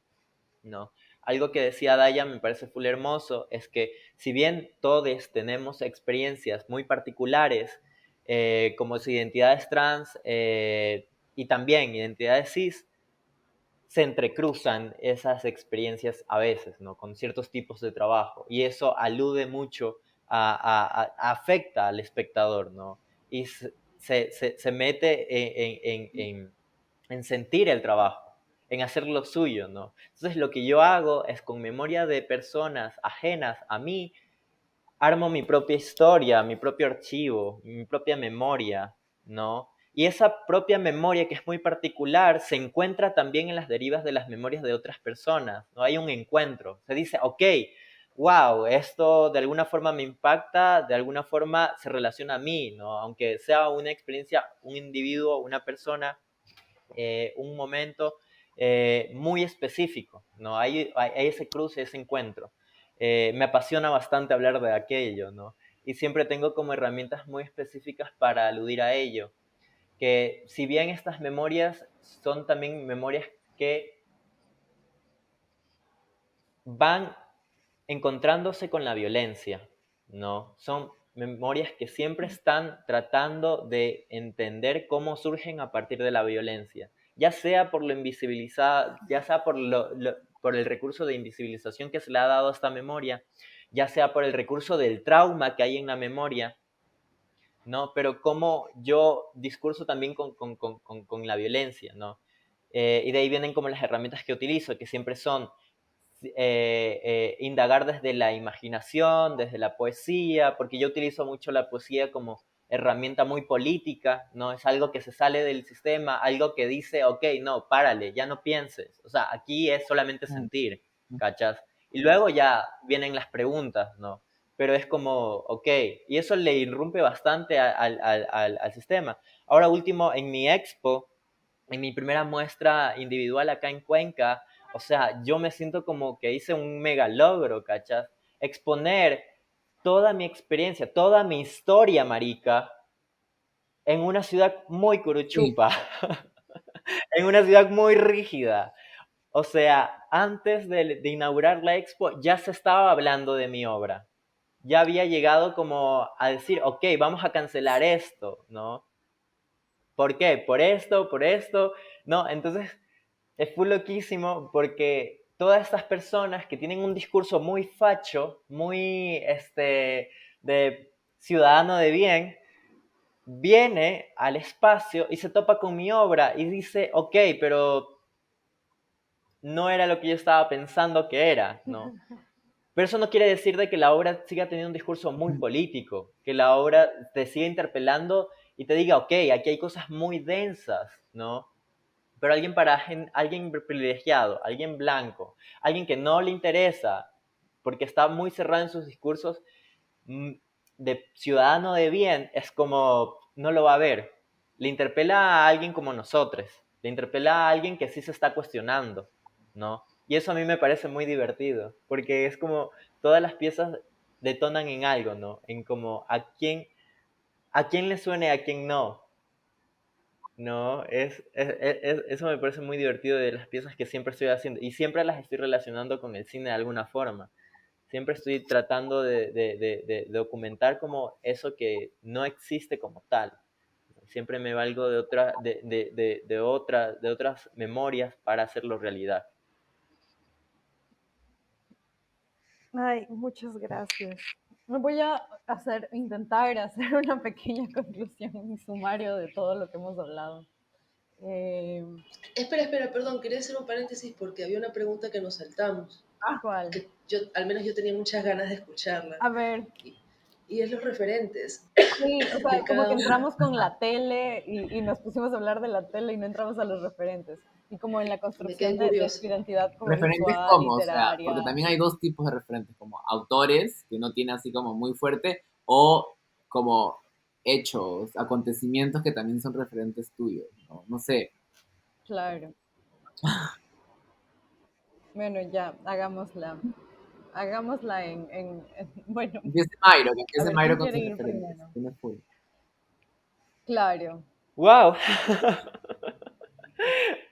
¿no? Algo que decía Daya me parece full hermoso es que si bien todos tenemos experiencias muy particulares, como su identidades trans y también identidades cis, se entrecruzan esas experiencias a veces, ¿no? Con ciertos tipos de trabajo. Y eso alude mucho afecta al espectador, ¿no? Y se mete en sentir el trabajo, en hacer lo suyo, ¿no? Entonces lo que yo hago es con memoria de personas ajenas a mí, armo mi propia historia, mi propio archivo, mi propia memoria, ¿no? Y esa propia memoria, que es muy particular, se encuentra también en las derivas de las memorias de otras personas, ¿no? Hay un encuentro. Se dice, ok, wow, esto de alguna forma me impacta, de alguna forma se relaciona a mí, ¿no? Aunque sea una experiencia, un individuo, una persona, un momento muy específico, ¿no? Hay ese cruce, ese encuentro. Me apasiona bastante hablar de aquello, ¿no? Y siempre tengo como herramientas muy específicas para aludir a ello. Que si bien estas memorias son también memorias que van encontrándose con la violencia, ¿no? Son memorias que siempre están tratando de entender cómo surgen a partir de la violencia, ya sea por lo invisibilizada, ya sea por el recurso de invisibilización que se le ha dado a esta memoria, ya sea por el recurso del trauma que hay en la memoria, ¿no? Pero cómo yo discurso también con la violencia, ¿no? Y de ahí vienen como las herramientas que utilizo, que siempre son indagar desde la imaginación, desde la poesía, porque yo utilizo mucho la poesía como herramienta muy política, ¿no? Es algo que se sale del sistema, algo que dice, ok, no, párale, ya no pienses. O sea, aquí es solamente sentir, ¿cachas? Y luego ya vienen las preguntas, ¿no? Pero es como, ok, y eso le irrumpe bastante al sistema. Ahora último, en mi expo, en mi primera muestra individual acá en Cuenca, o sea, yo me siento como que hice un mega logro, ¿cachas? Exponer toda mi experiencia, toda mi historia, marica, en una ciudad muy Sí, curuchupa, en una ciudad muy rígida. O sea, antes de inaugurar la expo ya se estaba hablando de mi obra. Ya había llegado como a decir, ok, vamos a cancelar esto, ¿no? ¿Por qué? Por esto, ¿no? Entonces, es full loquísimo porque todas estas personas que tienen un discurso muy facho, muy de ciudadano de bien, viene al espacio y se topa con mi obra y dice, ok, pero no era lo que yo estaba pensando que era, ¿no? Pero eso no quiere decir de que la obra siga teniendo un discurso muy político, que la obra te siga interpelando y te diga, ok, aquí hay cosas muy densas, ¿no? Pero alguien privilegiado, alguien blanco, alguien que no le interesa, porque está muy cerrado en sus discursos mm, de ciudadano de bien, es como, no lo va a ver. Le interpela a alguien como nosotros, le interpela a alguien que sí se está cuestionando, ¿no? Y eso a mí me parece muy divertido, porque es como todas las piezas detonan en algo, ¿no? En como a quién le suene, a quién no, No, eso me parece muy divertido de las piezas que siempre estoy haciendo y siempre las estoy relacionando con el cine de alguna forma. Siempre estoy tratando de documentar como eso que no existe como tal. Siempre me valgo de otras memorias para hacerlo realidad. Ay, muchas gracias. Me voy a intentar hacer una pequeña conclusión y sumario de todo lo que hemos hablado. Eh, Espera, perdón, quería hacer un paréntesis porque había una pregunta que nos saltamos, ¿Cuál? que al menos yo tenía muchas ganas de escucharla, A ver, y, y es los referentes sí, o sea, de como cada que uno. entramos con la tele y nos pusimos a hablar de la tele y no entramos a los referentes. Y como en la Me construcción quedé de curiosa. tu identidad como Referentes visual, como, o sea, porque literaria. también hay dos tipos de referentes, como autores, que uno tiene así como muy fuerte, o como hechos, acontecimientos que también son referentes tuyos, ¿no? No sé. Claro. Bueno, ya, hagámosla. Hagámosla bueno, Que a empiece ver, ¿quién Mayro con quiere sus ir referentes. primero? Tiene full. Claro, ¡Wow!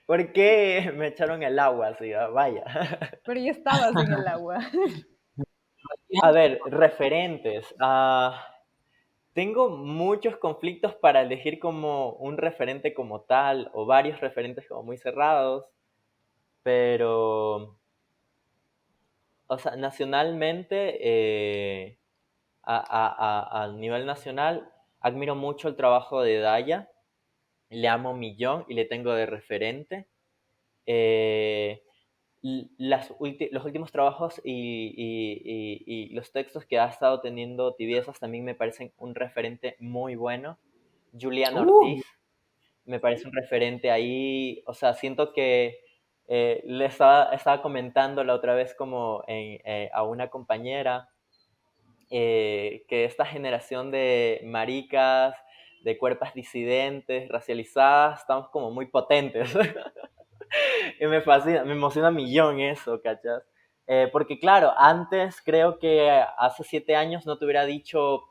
¿Por qué me echaron el agua así? Vaya. pero ya estabas en el agua. A ver, referentes. Tengo muchos conflictos para elegir como un referente como tal o varios referentes como muy cerrados, pero, o sea, nacionalmente, a nivel nacional, admiro mucho el trabajo de Daya, le amo un millón y le tengo de referente. Eh, los últimos trabajos y los textos que ha estado teniendo Tibiezas también me parecen un referente muy bueno. Juliana Uh, Ortiz me parece un referente ahí, o sea, siento que estaba comentando la otra vez como a una compañera que esta generación de maricas, de cuerpos disidentes, racializadas, estamos como muy potentes. Y me fascina, me emociona un millón eso, ¿cachas? Porque claro, antes creo que hace 7 años no te hubiera dicho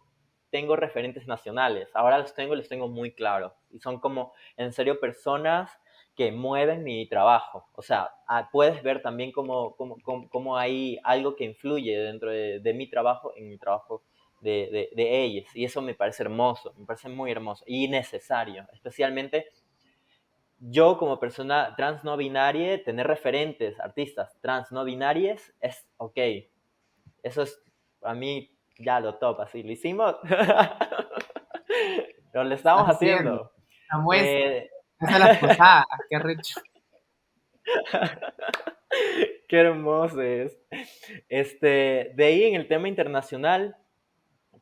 tengo referentes nacionales, ahora los tengo muy claros y son como en serio personas que mueven mi trabajo. O sea, puedes ver también cómo hay algo que influye dentro de mi trabajo, en mi trabajo de ellos. Y eso me parece hermoso, me parece muy hermoso y necesario, especialmente yo como persona trans no binaria, tener referentes, artistas trans no binarias, es ok. Eso es, a mí, ya lo top, así, lo hicimos. Lo estás estamos haciendo. haciendo. La muestra. Eh, Esa es la posada. Qué recho. Qué hermoso es. De ahí en el tema internacional,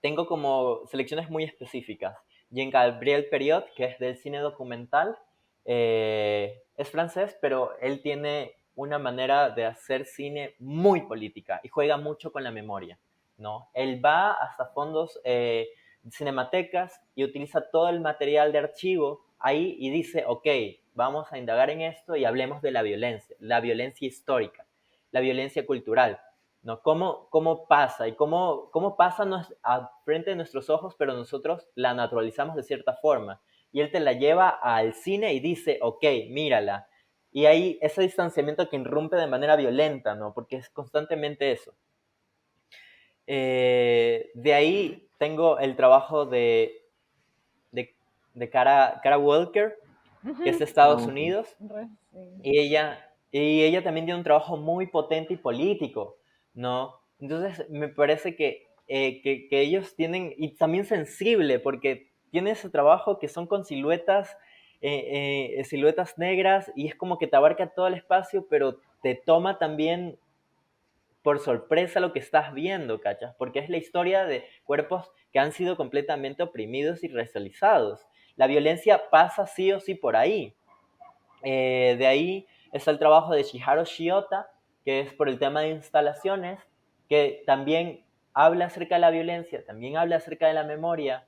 tengo como selecciones muy específicas. Jean-Gabriel Periot, que es del cine documental, es francés, pero él tiene una manera de hacer cine muy política y juega mucho con la memoria, ¿no? Él va hasta fondos cinematecas y utiliza todo el material de archivo ahí y dice, ok, vamos a indagar en esto y hablemos de la violencia histórica, la violencia cultural, ¿no? ¿Cómo pasa? Y cómo pasa a frente de nuestros ojos, pero nosotros la naturalizamos de cierta forma. Y él te la lleva al cine y dice, ok, mírala. Y hay ese distanciamiento que irrumpe de manera violenta, ¿no? Porque es constantemente eso. De ahí tengo el trabajo de, de Cara Walker, que es de Estados Unidos, Sí. y ella también tiene un trabajo muy potente y político, ¿no? Entonces me parece que ellos tienen, y también sensible, porque tiene ese trabajo que son con siluetas negras, y es como que te abarca todo el espacio, pero te toma también por sorpresa lo que estás viendo, ¿cachas? Porque es la historia de cuerpos que han sido completamente oprimidos y racializados. La violencia pasa sí o sí por ahí. De ahí está el trabajo de Shiharu Shiota, que es por el tema de instalaciones, que también habla acerca de la violencia, también habla acerca de la memoria,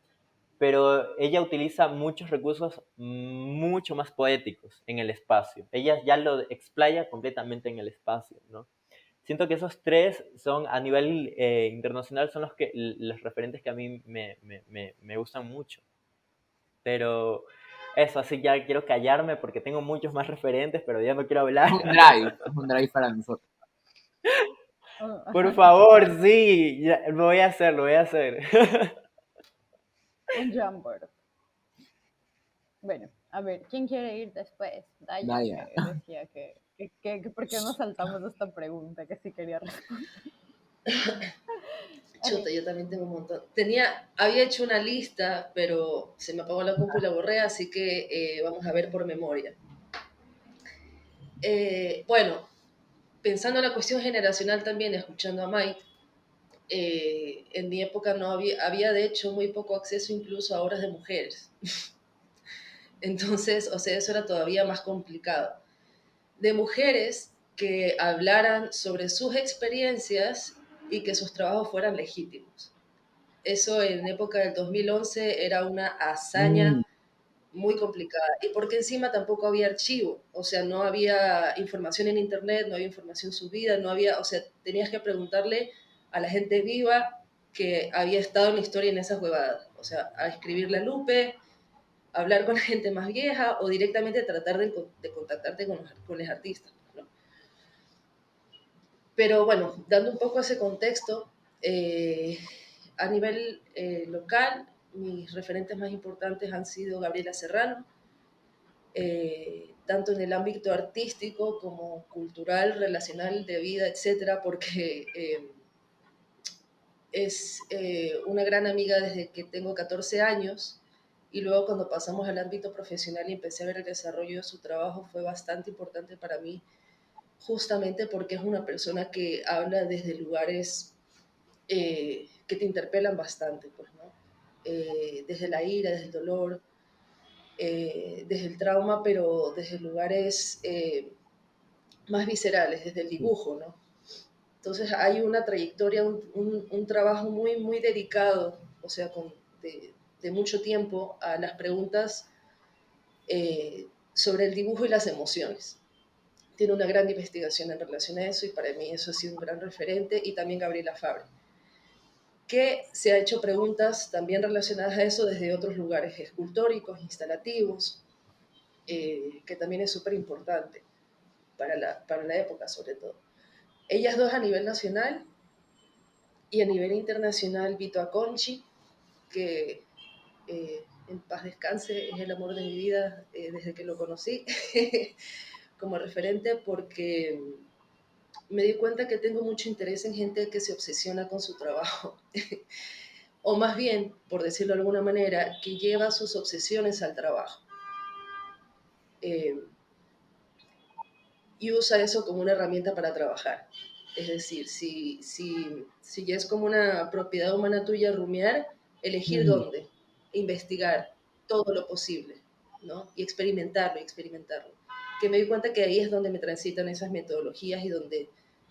pero ella utiliza muchos recursos mucho más poéticos en el espacio. Ella ya lo explaya completamente en el espacio, ¿no? Siento que esos tres son, a nivel internacional, son los referentes que a mí me gustan mucho. Pero eso, así ya quiero callarme porque tengo muchos más referentes, pero ya no quiero hablar. Es un drive para nosotros. Por favor, sí, ya, lo voy a hacer, lo voy a hacer. Un Jamboard. Bueno, a ver, ¿quién quiere ir después? Daya, Daya. que decía que ¿por qué no saltamos esta pregunta que sí quería responder? Chuta, yo también tengo un montón. Había hecho una lista, pero se me apagó la compu y la borré, así que vamos a ver por memoria. Bueno, pensando en la cuestión generacional también, escuchando a Mike, en mi época no había de hecho muy poco acceso incluso a horas de mujeres. Entonces, o sea, eso era todavía más complicado. De mujeres que hablaran sobre sus experiencias y que sus trabajos fueran legítimos. Eso en época del 2011 era una hazaña muy complicada. Y porque encima tampoco había archivo, o sea, no había información en internet, no había información subida, no había, o sea, tenías que preguntarle a la gente viva que había estado en la historia en esas huevadas. O sea, a escribirle a Lupe, hablar con la gente más vieja o directamente tratar de contactarte con los artistas, ¿no? Pero bueno, dando un poco ese contexto, a nivel local, mis referentes más importantes han sido Gabriela Serrano, tanto en el ámbito artístico como cultural, relacional, de vida, etcétera, porque es una gran amiga desde que tengo 14 años y luego cuando pasamos al ámbito profesional y empecé a ver el desarrollo de su trabajo fue bastante importante para mí, justamente porque es una persona que habla desde lugares que te interpelan bastante, pues, ¿no? Desde la ira, desde el dolor, desde el trauma, pero desde lugares más viscerales, desde el dibujo, ¿no? Entonces hay una trayectoria, un trabajo muy, muy dedicado, o sea, de mucho tiempo a las preguntas sobre el dibujo y las emociones. Tiene una gran investigación en relación a eso y para mí eso ha sido un gran referente, y también Gabriela Fabre, que se ha hecho preguntas también relacionadas a eso desde otros lugares escultóricos, instalativos, que también es súper importante para la época sobre todo. Ellas dos a nivel nacional, y a nivel internacional Vito Acconci, que en paz descanse, es el amor de mi vida desde que lo conocí como referente, porque me di cuenta que tengo mucho interés en gente que se obsesiona con su trabajo. O más bien, por decirlo de alguna manera, que lleva sus obsesiones al trabajo. Y usa eso como una herramienta para trabajar. Es decir, si ya es como una propiedad humana tuya rumiar, elegir dónde, investigar todo lo posible, ¿no? Y experimentarlo, experimentarlo. Que me di cuenta que ahí es donde me transitan esas metodologías y donde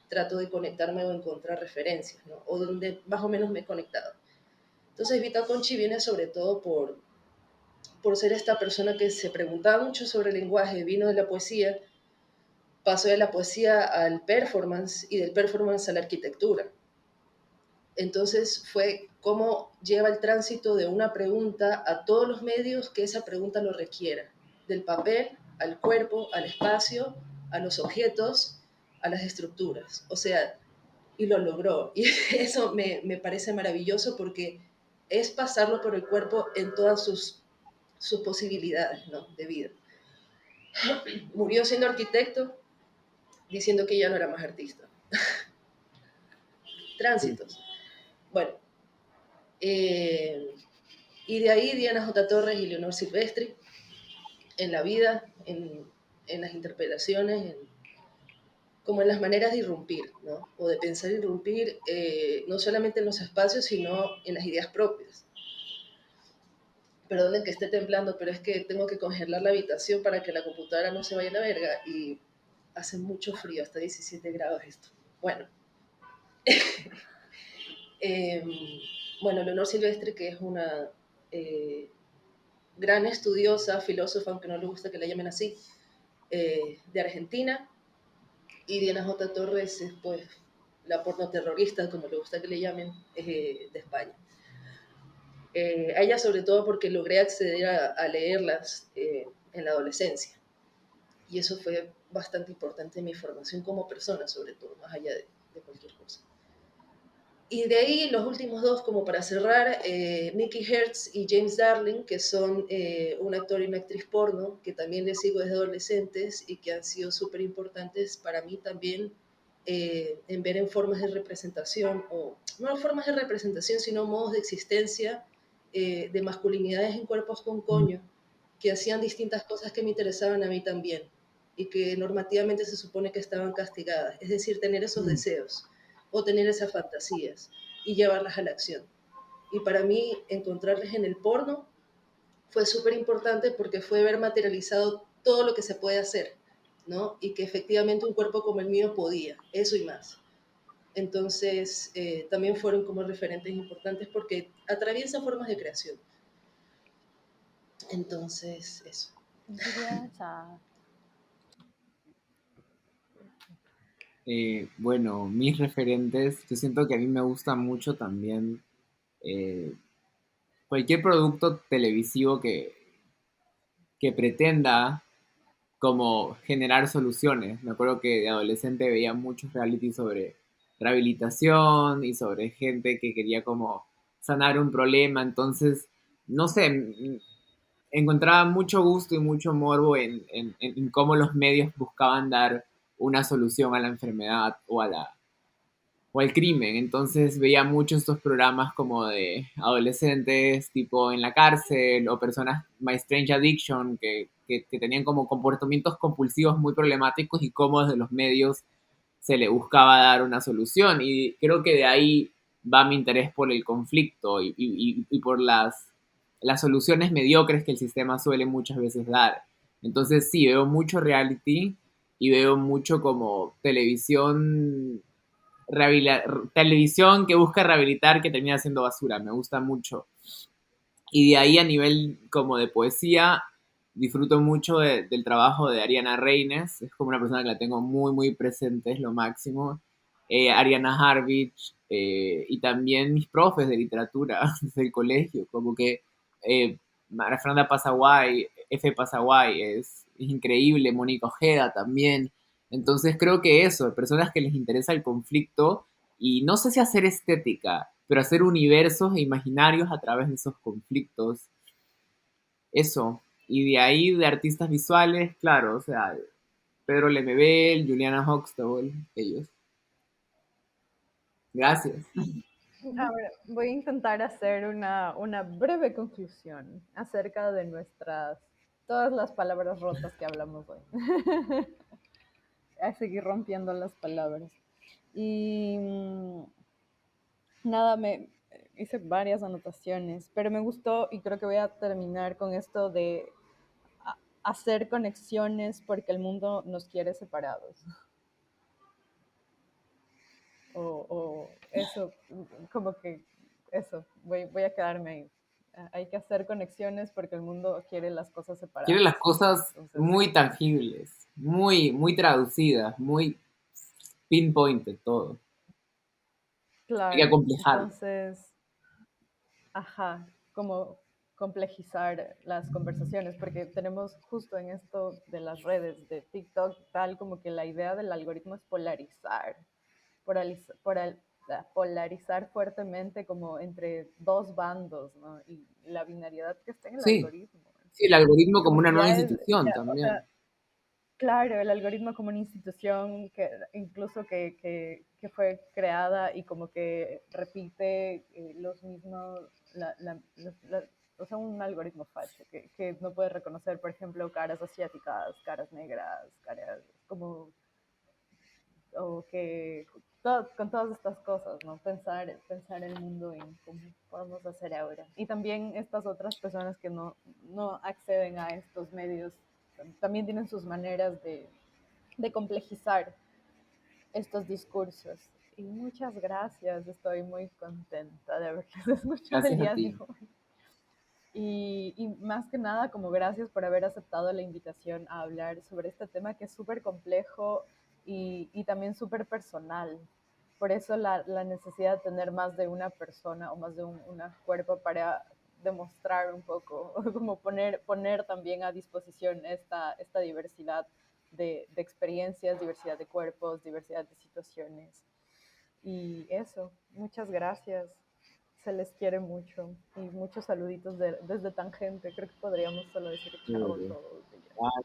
trato de conectarme o encontrar referencias, ¿no? O donde más o menos me he conectado. Entonces, Vito Acconci viene sobre todo por ser esta persona que se preguntaba mucho sobre el lenguaje, vino de la poesía, pasó de la poesía al performance y del performance a la arquitectura. Entonces fue cómo lleva el tránsito de una pregunta a todos los medios que esa pregunta lo requiera, del papel al cuerpo, al espacio, a los objetos, a las estructuras. O sea, y lo logró. Y eso me parece maravilloso porque es pasarlo por el cuerpo en todas sus posibilidades, ¿no?, de vida. Murió siendo arquitecto, diciendo que ya no era más artista. Tránsitos. Bueno, y de ahí Diana J. Torres y Leonor Silvestri, en la vida, en las interpretaciones, como en las maneras de irrumpir, ¿no? O de pensar irrumpir, no solamente en los espacios, sino en las ideas propias. Perdonen que esté temblando, pero es que tengo que congelar la habitación para que la computadora no se vaya a la verga, y hace mucho frío, hasta 17 grados esto. Bueno. Bueno, Leonor Silvestre, que es una gran estudiosa, filósofa, aunque no le gusta que la llamen así, de Argentina, y Diana J. Torres es pues la pornoterrorista, como le gusta que le llamen, de España. A ella sobre todo porque logré acceder a leerlas en la adolescencia. Y eso fue bastante importante en mi formación como persona, sobre todo, más allá de cualquier cosa. Y de ahí los últimos dos, como para cerrar, Nicky Hertz y James Darling, que son un actor y una actriz porno, que también les sigo desde adolescentes y que han sido súper importantes para mí también en ver en formas de representación, o no formas de representación, sino modos de existencia de masculinidades en cuerpos con coño, que hacían distintas cosas que me interesaban a mí también y que normativamente se supone que estaban castigadas, es decir, tener esos deseos o tener esas fantasías y llevarlas a la acción. Y para mí encontrarles en el porno fue súper importante porque fue ver materializado todo lo que se puede hacer, ¿no? Y que efectivamente un cuerpo como el mío podía, eso y más. Entonces, también fueron como referentes importantes porque atraviesan formas de creación. Entonces, eso. Bueno, mis referentes, yo siento que a mí me gusta mucho también cualquier producto televisivo que pretenda como generar soluciones. Me acuerdo que de adolescente veía muchos reality sobre rehabilitación y sobre gente que quería como sanar un problema, entonces, no sé, encontraba mucho gusto y mucho morbo en cómo los medios buscaban dar una solución a la enfermedad o al crimen. Entonces veía muchos estos programas como de adolescentes, tipo en la cárcel, o personas My Strange Addiction, que tenían como comportamientos compulsivos muy problemáticos y cómo desde los medios se le buscaba dar una solución. Y creo que de ahí va mi interés por el conflicto y por las soluciones mediocres que el sistema suele muchas veces dar. Entonces sí, veo mucho reality y veo mucho como televisión que busca rehabilitar que termina siendo basura, me gusta mucho. Y de ahí a nivel como de poesía, disfruto mucho del trabajo de Ariana Reines, es como una persona que la tengo muy, muy presente, es lo máximo. Ariana Harvich y también mis profes de literatura desde el colegio, como que María Fernanda Pasaguay, F. Pasaguay es increíble, Mónica Ojeda también. Entonces creo que eso, personas que les interesa el conflicto y no sé si hacer estética, pero hacer universos e imaginarios a través de esos conflictos. Eso. Y de ahí de artistas visuales, claro, o sea, Pedro Lemebel, Juliana Huxtable, ellos. Gracias. Ahora, voy a intentar hacer una breve conclusión acerca de todas las palabras rotas que hablamos hoy. A seguir rompiendo las palabras. Y nada, hice varias anotaciones, pero me gustó y creo que voy a terminar con esto de hacer conexiones porque el mundo nos quiere separados. O eso, como que eso, voy a quedarme ahí. Hay que hacer conexiones porque el mundo quiere las cosas Quieren separadas. las cosas Entonces, muy tangibles, muy, muy traducidas, muy pinpointed todo. Hay que claro, acomplejar. entonces, ajá, como complejizar las conversaciones, porque tenemos justo en esto de las redes, de TikTok, tal como que la idea del algoritmo es polarizar, polariz- poral- polarizar fuertemente como entre dos bandos, ¿no? Y la binariedad que está en el Sí, algoritmo. sí, el algoritmo como Como una que nueva ya es, institución o sea, también. claro, el algoritmo como una institución que incluso que fue creada y como que repite los mismos, o sea, un algoritmo falso que no puede reconocer, por ejemplo, caras asiáticas, caras negras, caras como, o que con todas estas cosas, ¿no? Pensar el mundo en cómo podemos hacer ahora. Y también estas otras personas que no acceden a estos medios también tienen sus maneras de complejizar estos discursos. Y muchas gracias, estoy muy contenta de haberles escuchado el Gracias a día de ti. hoy. Y más que nada, como gracias por haber aceptado la invitación a hablar sobre este tema que es súper complejo y también súper personal. Por eso la necesidad de tener más de una persona o más de un cuerpo para demostrar un poco, como poner también a disposición esta diversidad de experiencias, diversidad de cuerpos, diversidad de situaciones. Y eso, muchas gracias. Se les quiere mucho. Y muchos saluditos desde Tangente. Creo que podríamos solo decir chao todos.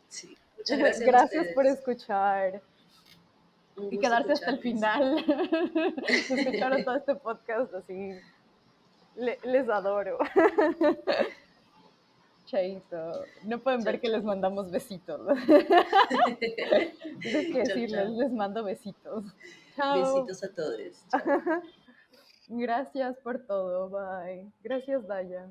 Sí, muchas gracias a Gracias ustedes. por escuchar Un y gusto quedarse hasta el escucharles. final. Escucharon todo este podcast así. Les adoro. Chaito. No pueden ver Chao, que les chao. mandamos besitos. Tienes que Chao, decirles, chao. les mando besitos. Chao. Besitos a todos. Chao. Gracias por todo. Bye. Gracias, Daya.